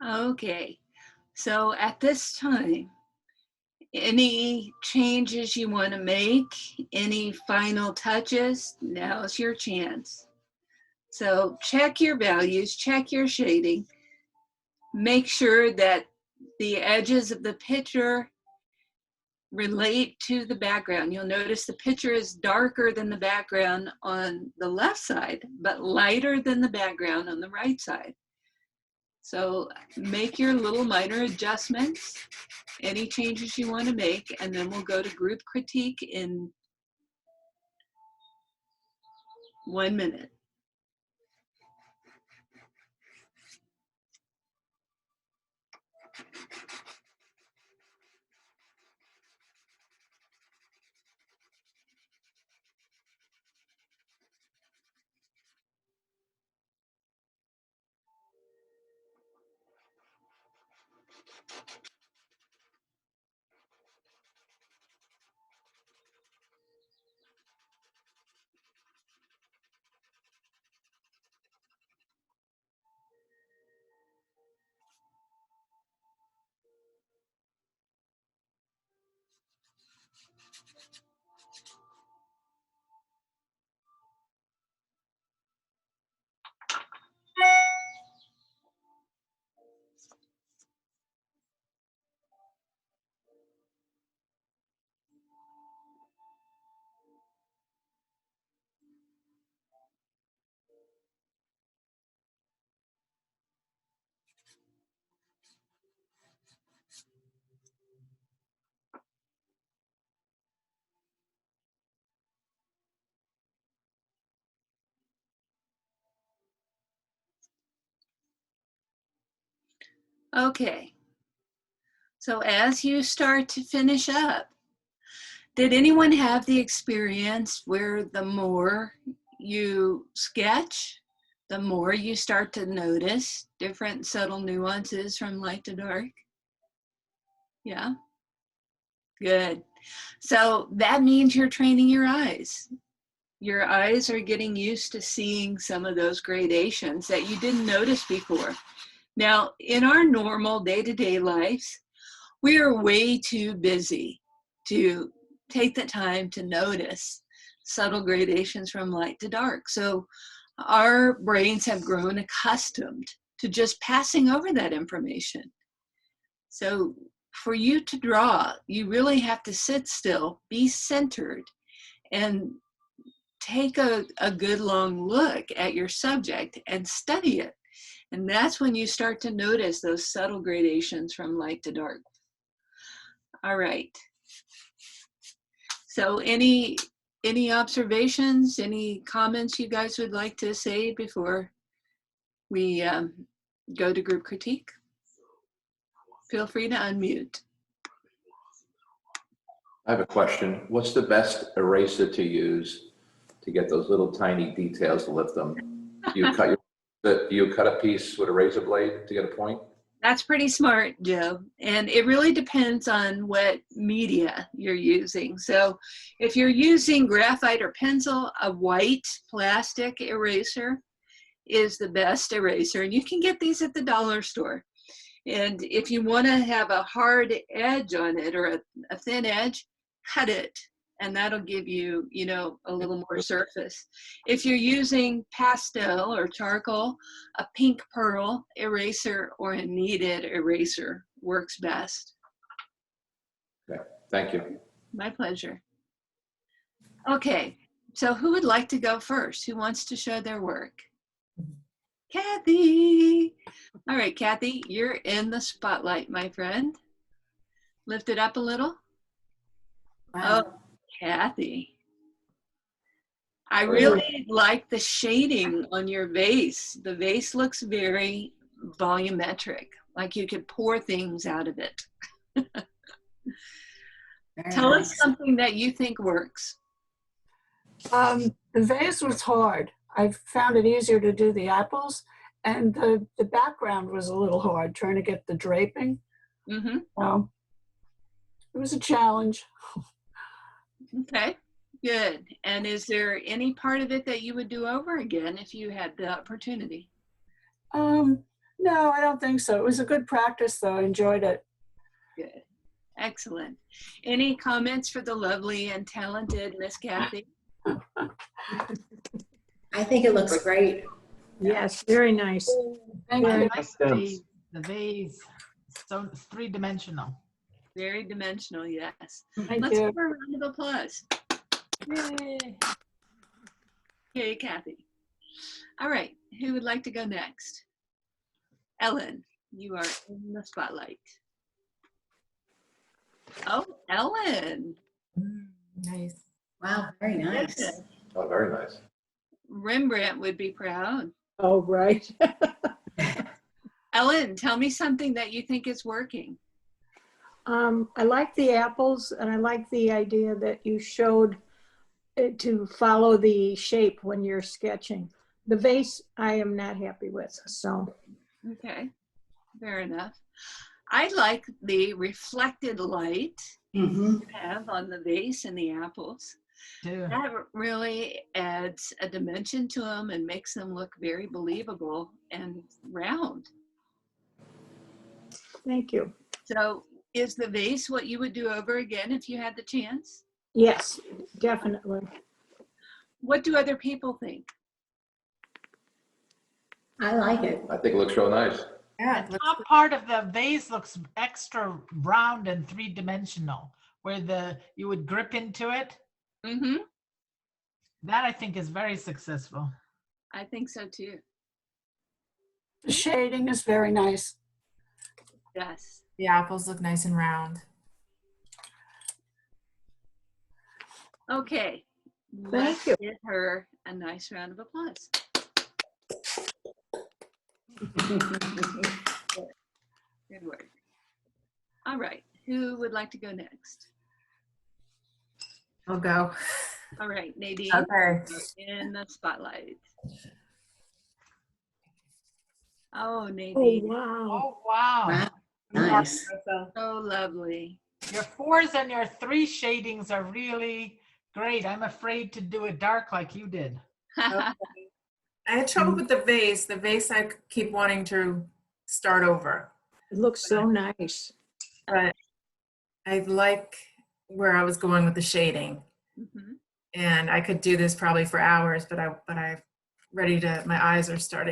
Okay, so at this time, any changes you want to make, any final touches, now's your chance. So check your values, check your shading, make sure that the edges of the picture relate to the background. You'll notice the picture is darker than the background on the left side, but lighter than the background on the right side. So make your little minor adjustments, any changes you want to make, and then we'll go to group critique in 1 minute. Okay, so as you start to finish up, did anyone have the experience where the more you sketch, the more you start to notice different subtle nuances from light to dark? Yeah, good. So that means you're training your eyes. Your eyes are getting used to seeing some of those gradations that you didn't notice before. Now, in our normal day-to-day lives, we are way too busy to take the time to notice subtle gradations from light to dark. So our brains have grown accustomed to just passing over that information. So for you to draw, you really have to sit still, be centered, and take a good long look at your subject and study it. And that's when you start to notice those subtle gradations from light to dark. All right. So any observations, any comments you guys would like to say before we go to group critique? Feel free to unmute. I have a question. What's the best eraser to use to get those little tiny details to lift them? Do you cut a piece with a razor blade to get a point? That's pretty smart, Joe. And it really depends on what media you're using. So if you're using graphite or pencil, a white plastic eraser is the best eraser. And you can get these at the dollar store. And if you want to have a hard edge on it or a thin edge, cut it. And that'll give you, you know, a little more surface. If you're using pastel or charcoal, a pink pearl eraser or a kneaded eraser works best. Okay, thank you. My pleasure. Okay, so who would like to go first? Who wants to show their work? Kathy. All right, Kathy, you're in the spotlight, my friend. Lift it up a little. Wow. Oh, Kathy. I really like the shading on your vase. The vase looks very volumetric, like you could pour things out of it. Very Tell us nice. something that you think works. The vase was hard. I found it easier to do the apples, and the background was a little hard, trying to get the draping. Mm-hmm. It was a challenge. Okay, good. And is there any part of it that you would do over again if you had the opportunity? No, I don't think so. It was a good practice, though. I enjoyed it. Good. Excellent. Any comments for the lovely and talented Miss Kathy? I think it looks great. Yes, very nice. Thank Very you. nice. The vase, so it's three-dimensional. Very dimensional, yes. Thank Let's you. give her a round of applause. Yay. Yay, Kathy. All right, who would like to go next? Ellen, you are in the spotlight. Oh, Ellen. Nice. Wow, very nice. Goodness. Oh, very nice. Rembrandt would be proud. Oh, right. Ellen, tell me something that you think is working. I like the apples, and I like the idea that you showed it to follow the shape when you're sketching. The vase, I am not happy with, so. Okay, fair enough. I like the reflected light Mm-hmm. you have on the vase and the apples. Too. That really adds a dimension to them and makes them look very believable and round. Thank you. So is the vase what you would do over again if you had the chance? Yes, definitely. What do other people think? I like it. I think it looks real nice. Yeah, The top part of the vase looks extra round and three-dimensional, where you would grip into it. Mm-hmm. That I think is very successful. I think so too. The shading is very nice. Yes. the apples look nice and round. Okay. Thank Let's you. give her a nice round of applause. Good work. All right. Who would like to go next? I'll go. All right, Nadine. Okay. You're in the spotlight. Oh, Oh, Nadine. wow. Oh, wow. Wow, nice. So lovely. Your fours and your three shadings are really great. I'm afraid to do it dark like you did. I had trouble with the vase. The vase I keep wanting to start over, It looks so nice. but I like where I was going with the shading. Mhm. And I could do this probably for hours, but my eyes are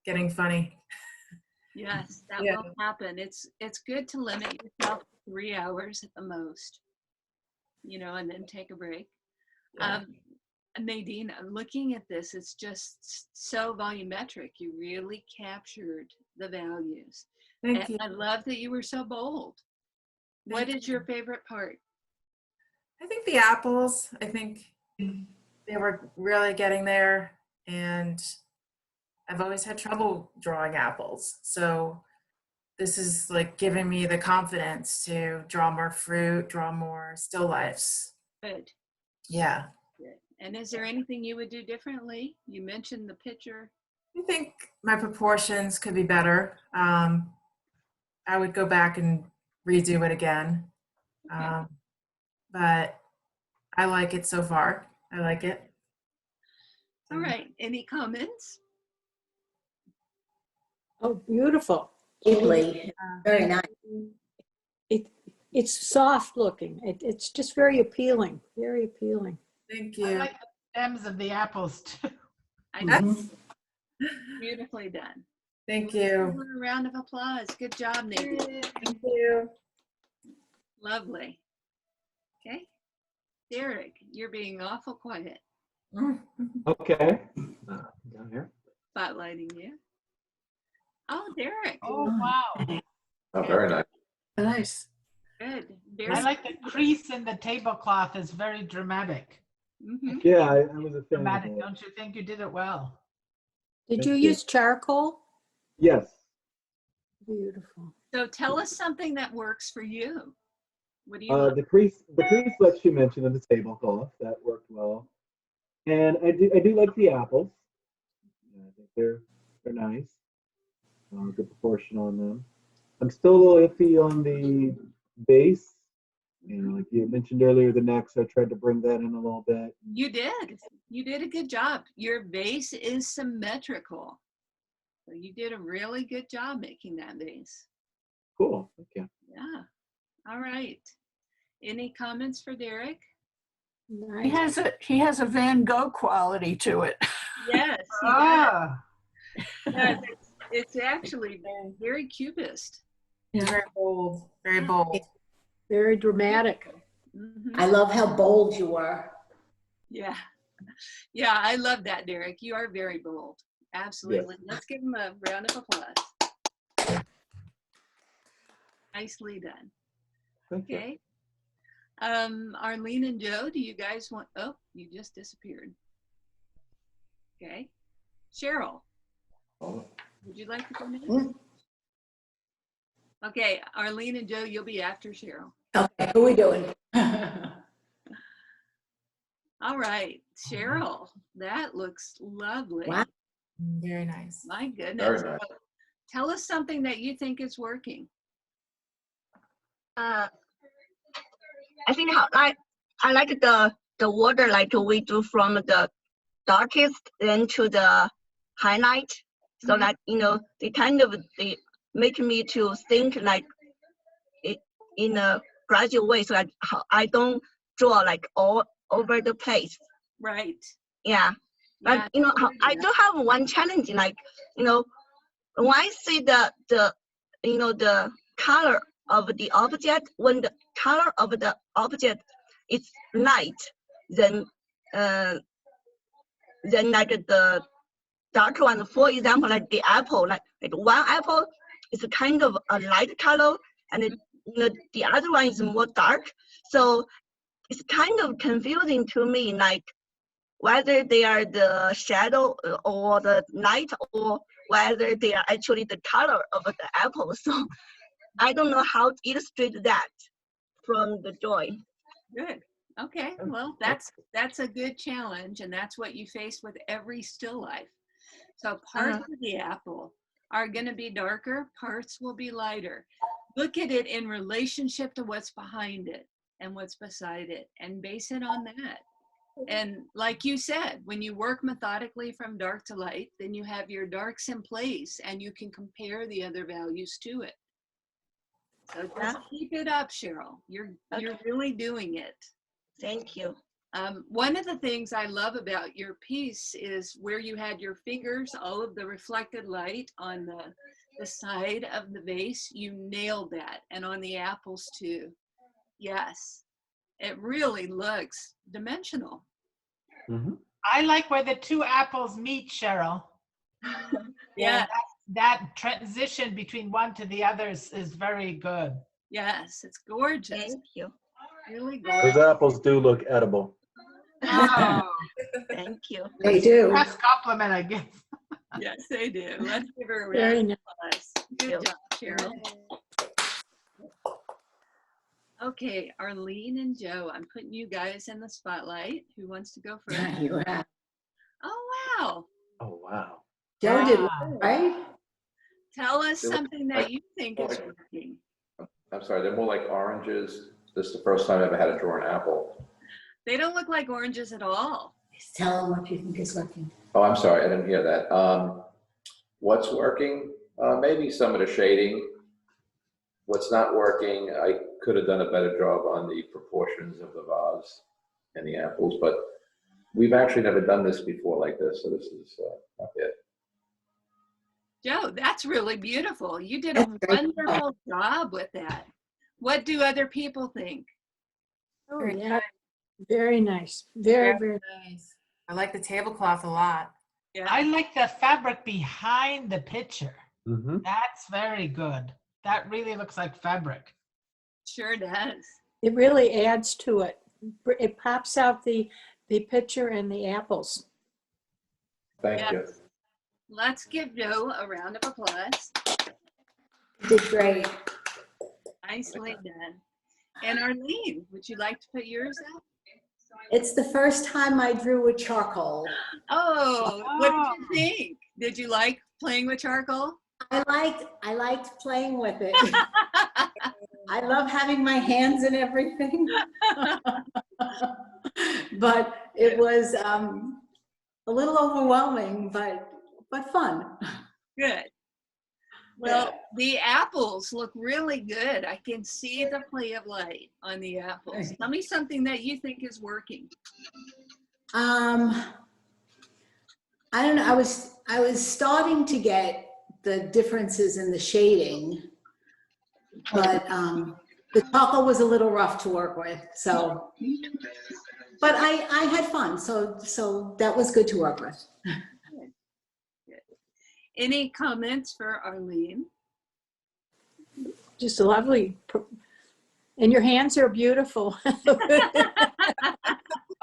getting funny. Yes, that Yeah. will happen. It's good to limit yourself to 3 hours at the most, and then take a break. Yeah. Nadine, I'm looking at this. It's just so volumetric. You really captured the values. Thank And you. I love that you were so bold. What Thank is your favorite part? I think the apples, I think they were really getting there, and I've always had trouble drawing apples. So this is like giving me the confidence to draw more fruit, draw more still lifes. Good. Yeah. Good. And is there anything you would do differently? You mentioned the picture. I think my proportions could be better. I would go back and redo it again. But I like it so far. I like it. All right. Any comments? Oh, beautiful. Deeply, very nice. It's soft looking. It's just very appealing, very appealing. Thank I you. like the stems of the apples too. I know. Mhm. Beautifully done. Thank Give you. her a round of applause. Good job, Nadine. Thank you. Lovely. Okay. Derek, you're being awful quiet. Okay. Down here. Spotlighting you. Oh, Derek. Oh, wow. Oh, very nice. Nice. Good. I Derek. like the crease in the tablecloth is very dramatic. Mhm. Yeah, I was a fan of Dramatic, that. don't you think? You did it well. Did you Thank you. use charcoal? Yes. Beautiful. So tell us something that works for you. What do you like? The crease that she mentioned in the tablecloth, that worked well. And I do like the apples. I think they're nice. Good proportion on them. I'm still a little iffy on the base. You know, like you mentioned earlier, the neck, so I tried to bring that in a little bit. You did. You did a good job. Your base is symmetrical. So you did a really good job making that base. Cool. Thank you. Yeah. All right. Any comments for Derek? Nice. He has a Van Gogh quality to it. Yes. He does. Ah, Yeah, it's actually very cubist. Very bold. Very bold. Very dramatic. Mhm. I love how bold you are. Yeah. Yeah, I love that, Derek. You are very bold. Absolutely. Let's give him a round of applause. Nicely done. Thank you. Okay. Arlene and Joe, do you guys want, oh, you just disappeared. Okay. Cheryl, Oh, would you like to come in? Mm. Okay, Arlene and Joe, you'll be after Cheryl. Okay, who are we doing? All right, Cheryl, that looks lovely. Wow. Very nice. My goodness. very nice. Tell us something that you think is working. I think I like the water like we do from the darkest then to the highlight, so that they make me to think like it in a gradual way, so that I don't draw like all over the place. Right. Yeah, but Yeah, I do have one challenge, like when I see the color of the object, when the color of the object is light, then like the darker one. For example, like the apple, like one apple is kind of a light color, and the other one is more dark. So it's kind of confusing to me, like whether they are the shadow or the light, or whether they are actually the color of the apple. So I don't know how to illustrate that from the drawing. good. Okay, well, that's a good challenge, and that's what you face with every still life. So parts of the apple are going to be darker, parts will be lighter. Look at it in relationship to what's behind it and what's beside it, and base it on that. And like you said, when you work methodically from dark to light, then you have your darks in place and you can compare the other values to it. So just keep it up, Cheryl. You're really doing it. Thank you. One of the things I love about your piece is where you had your fingers, all of the reflected light on the side of the vase. You nailed that, and on the apples too. Yes, it really looks dimensional. Mm-hmm. I like where the two apples meet, Cheryl. Yeah. That transition between one to the others is very good. Yes, it's gorgeous. Thank you. Really Those gorgeous. apples do look edible. Oh, Thank you. They do. best compliment, I guess. Yes, they do. Let's give her a Very round nice. of applause. Good job, Cheryl. Okay, Arlene and Joe, I'm putting you guys in the spotlight. Who wants to go first? You have. Oh, wow. Oh, wow. Joe did Wow. well, right? Tell us They look something that you think is working. I'm sorry, they're more like oranges. This is the first time I ever had to draw an apple. They don't look like oranges at all. Just tell them what you think is working. Oh, I'm sorry, I didn't hear that. What's working? Maybe some of the shading. What's not working, I could have done a better job on the proportions of the vase and the apples, but we've actually never done this before like this, so this is not bad. Joe, that's really beautiful. You did a wonderful job with that. What do other people think? Oh, Very yeah. Very nice. Very, very nice. I like the tablecloth a lot. Yeah. I like the fabric behind the picture. Mm-hmm. That's very good. That really looks like fabric. Sure does. It really adds to it. It pops out the picture and the apples. Thank you. Let's give Joe a round of applause. You did great. Nicely done. And Arlene, would you like to put yours up? It's the first time I drew with charcoal. Oh, what did you think? Did you like playing with charcoal? I liked playing with it. I love having my hands in everything. But it was a little overwhelming, but fun. Good. Well, the apples look really good. I can see the play of light on the apples. Tell me something that you think is working. I don't know. I was starting to get the differences in the shading, but the charcoal was a little rough to work with. So, but I had fun. So that was good to work with. Any comments for Arlene? Just a lovely, and your hands are beautiful.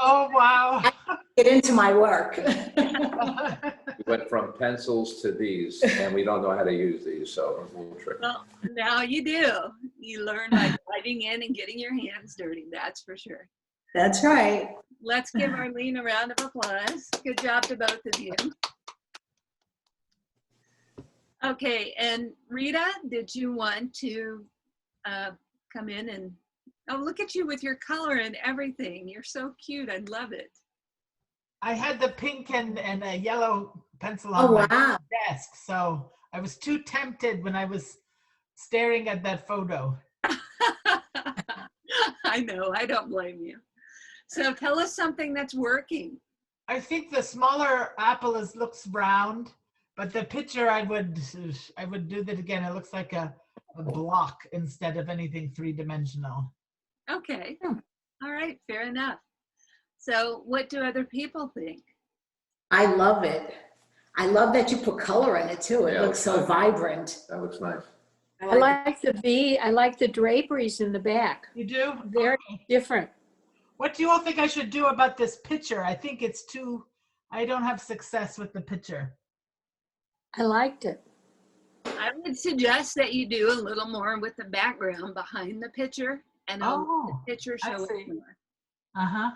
Oh, wow. Get into my work. We went from pencils to these, and we don't know how to use these, so it's a little tricky. Well, now you do. You learn by diving in and getting your hands dirty, that's for sure. That's right. Let's give Arlene a round of applause. Good job to both of you. Okay, and Rita, did you want to come in and, oh, look at you with your color and everything. You're so cute, I love it. I had the pink and a yellow pencil Oh, on my wow. desk, so I was too tempted when I was staring at that photo. I know, I don't blame you. So tell us something that's working. I think the smaller apple looks round, but the picture I would do that again. It looks like a block instead of anything three-dimensional. Okay, all right, fair enough. So what do other people think? I love it. I love that you put color in it too. It Yeah, looks so nice. vibrant. That looks nice. I like the V. I like the draperies in the back. You do? Very Okay. different. What do you all think I should do about this picture? I think it's too, I don't have success with the picture. I liked it. I would suggest that you do a little more with the background behind the picture and the picture I show it see. more. Uh-huh.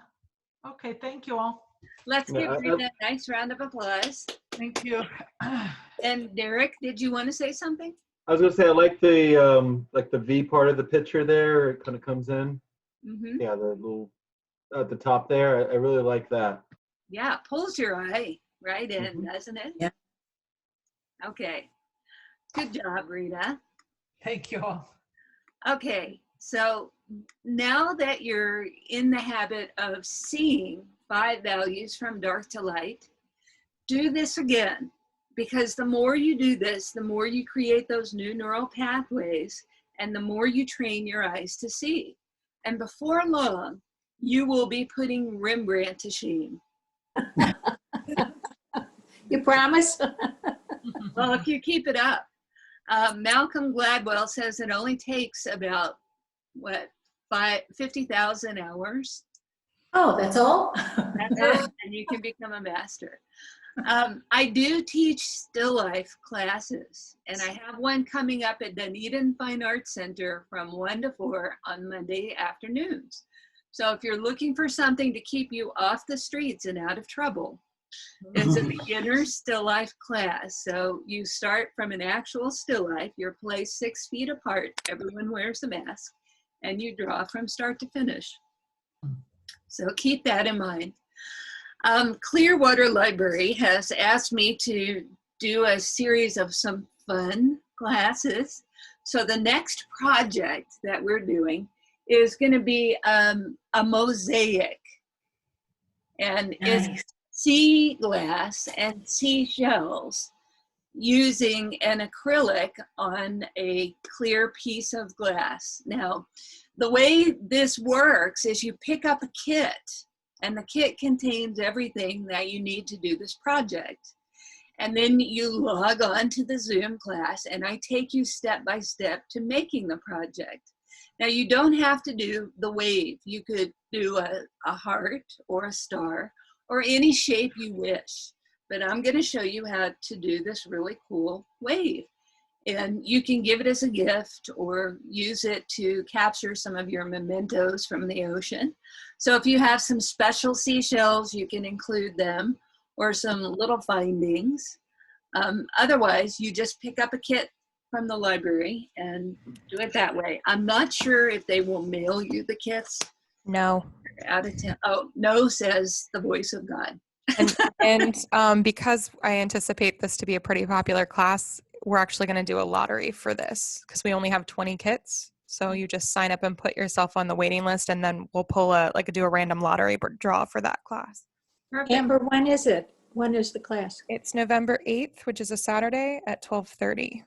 Okay, thank you all. Let's give Yeah, Rita a nice round of applause. Thank you. And Derek, did you want to say something? I was gonna say I like the V part of the picture there. It kind of comes in. Mm-hmm. Yeah, the little at the top there. I really like that. Yeah, pulls your eye right in, Mhm. doesn't it? Yeah. Okay. Good job, Rita. Thank you all. Okay, so now that you're in the habit of seeing 5 values from dark to light, do this again, because the more you do this, the more you create those new neural pathways and the more you train your eyes to see. And before long, you will be putting Rembrandt to shame. You promise? Well, if you keep it up. Malcolm Gladwell says it only takes about, 50,000 hours. Oh, that's all? That's it, and you can become a master. I do teach still life classes, and I have one coming up at Dunedin Fine Arts Center from 1 to 4 on Monday afternoons. So if you're looking for something to keep you off the streets and out of trouble, It's a beginner still life class. So you start from an actual still life. You're placed 6 feet apart. Everyone wears a mask, and you draw from start to finish. So keep that in mind. Clearwater Library has asked me to do a series of some fun classes. So the next project that we're doing is going to be a mosaic. And it's sea glass and seashells using an acrylic on a clear piece of glass. Now, the way this works is you pick up a kit, and the kit contains everything that you need to do this project. And then you log on to the Zoom class, and I take you step by step to making the project. Now, you don't have to do the wave. You could do a heart or a star or any shape you wish. But I'm going to show you how to do this really cool wave. And you can give it as a gift or use it to capture some of your mementos from the ocean. So if you have some special seashells, you can include them, or some little findings. Otherwise, you just pick up a kit from the library and do it that way. I'm not sure if they will mail you the kits. No. Out of town. Oh, no, says the voice of God. And because I anticipate this to be a pretty popular class, we're actually going to do a lottery for this because we only have 20 kits. So you just sign up and put yourself on the waiting list, and then we'll do a random lottery draw for that class. Perfect. Amber, when is it? When is the class? It's November 8th, which is a Saturday at 12:30.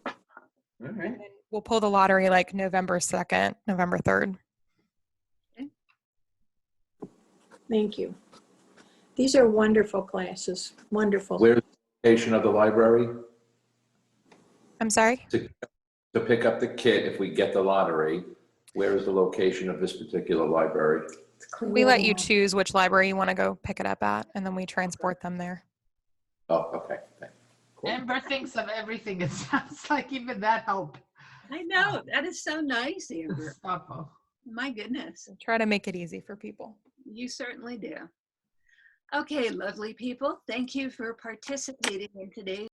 All right. We'll pull the lottery like November 2nd, November 3rd. Thank you. These are wonderful classes. Wonderful. Where's the location of the library? I'm sorry? To pick up the kit, if we get the lottery, where is the location of this particular library? We let you choose which library you want to go pick it up at, and then we transport them there. Oh, okay. Thanks. Cool. Amber thinks of everything. It sounds like even that helped. I know. That is so nice, Amber. Stop. My goodness. Try to make it easy for people. You certainly do. Okay, lovely people. Thank you for participating in today's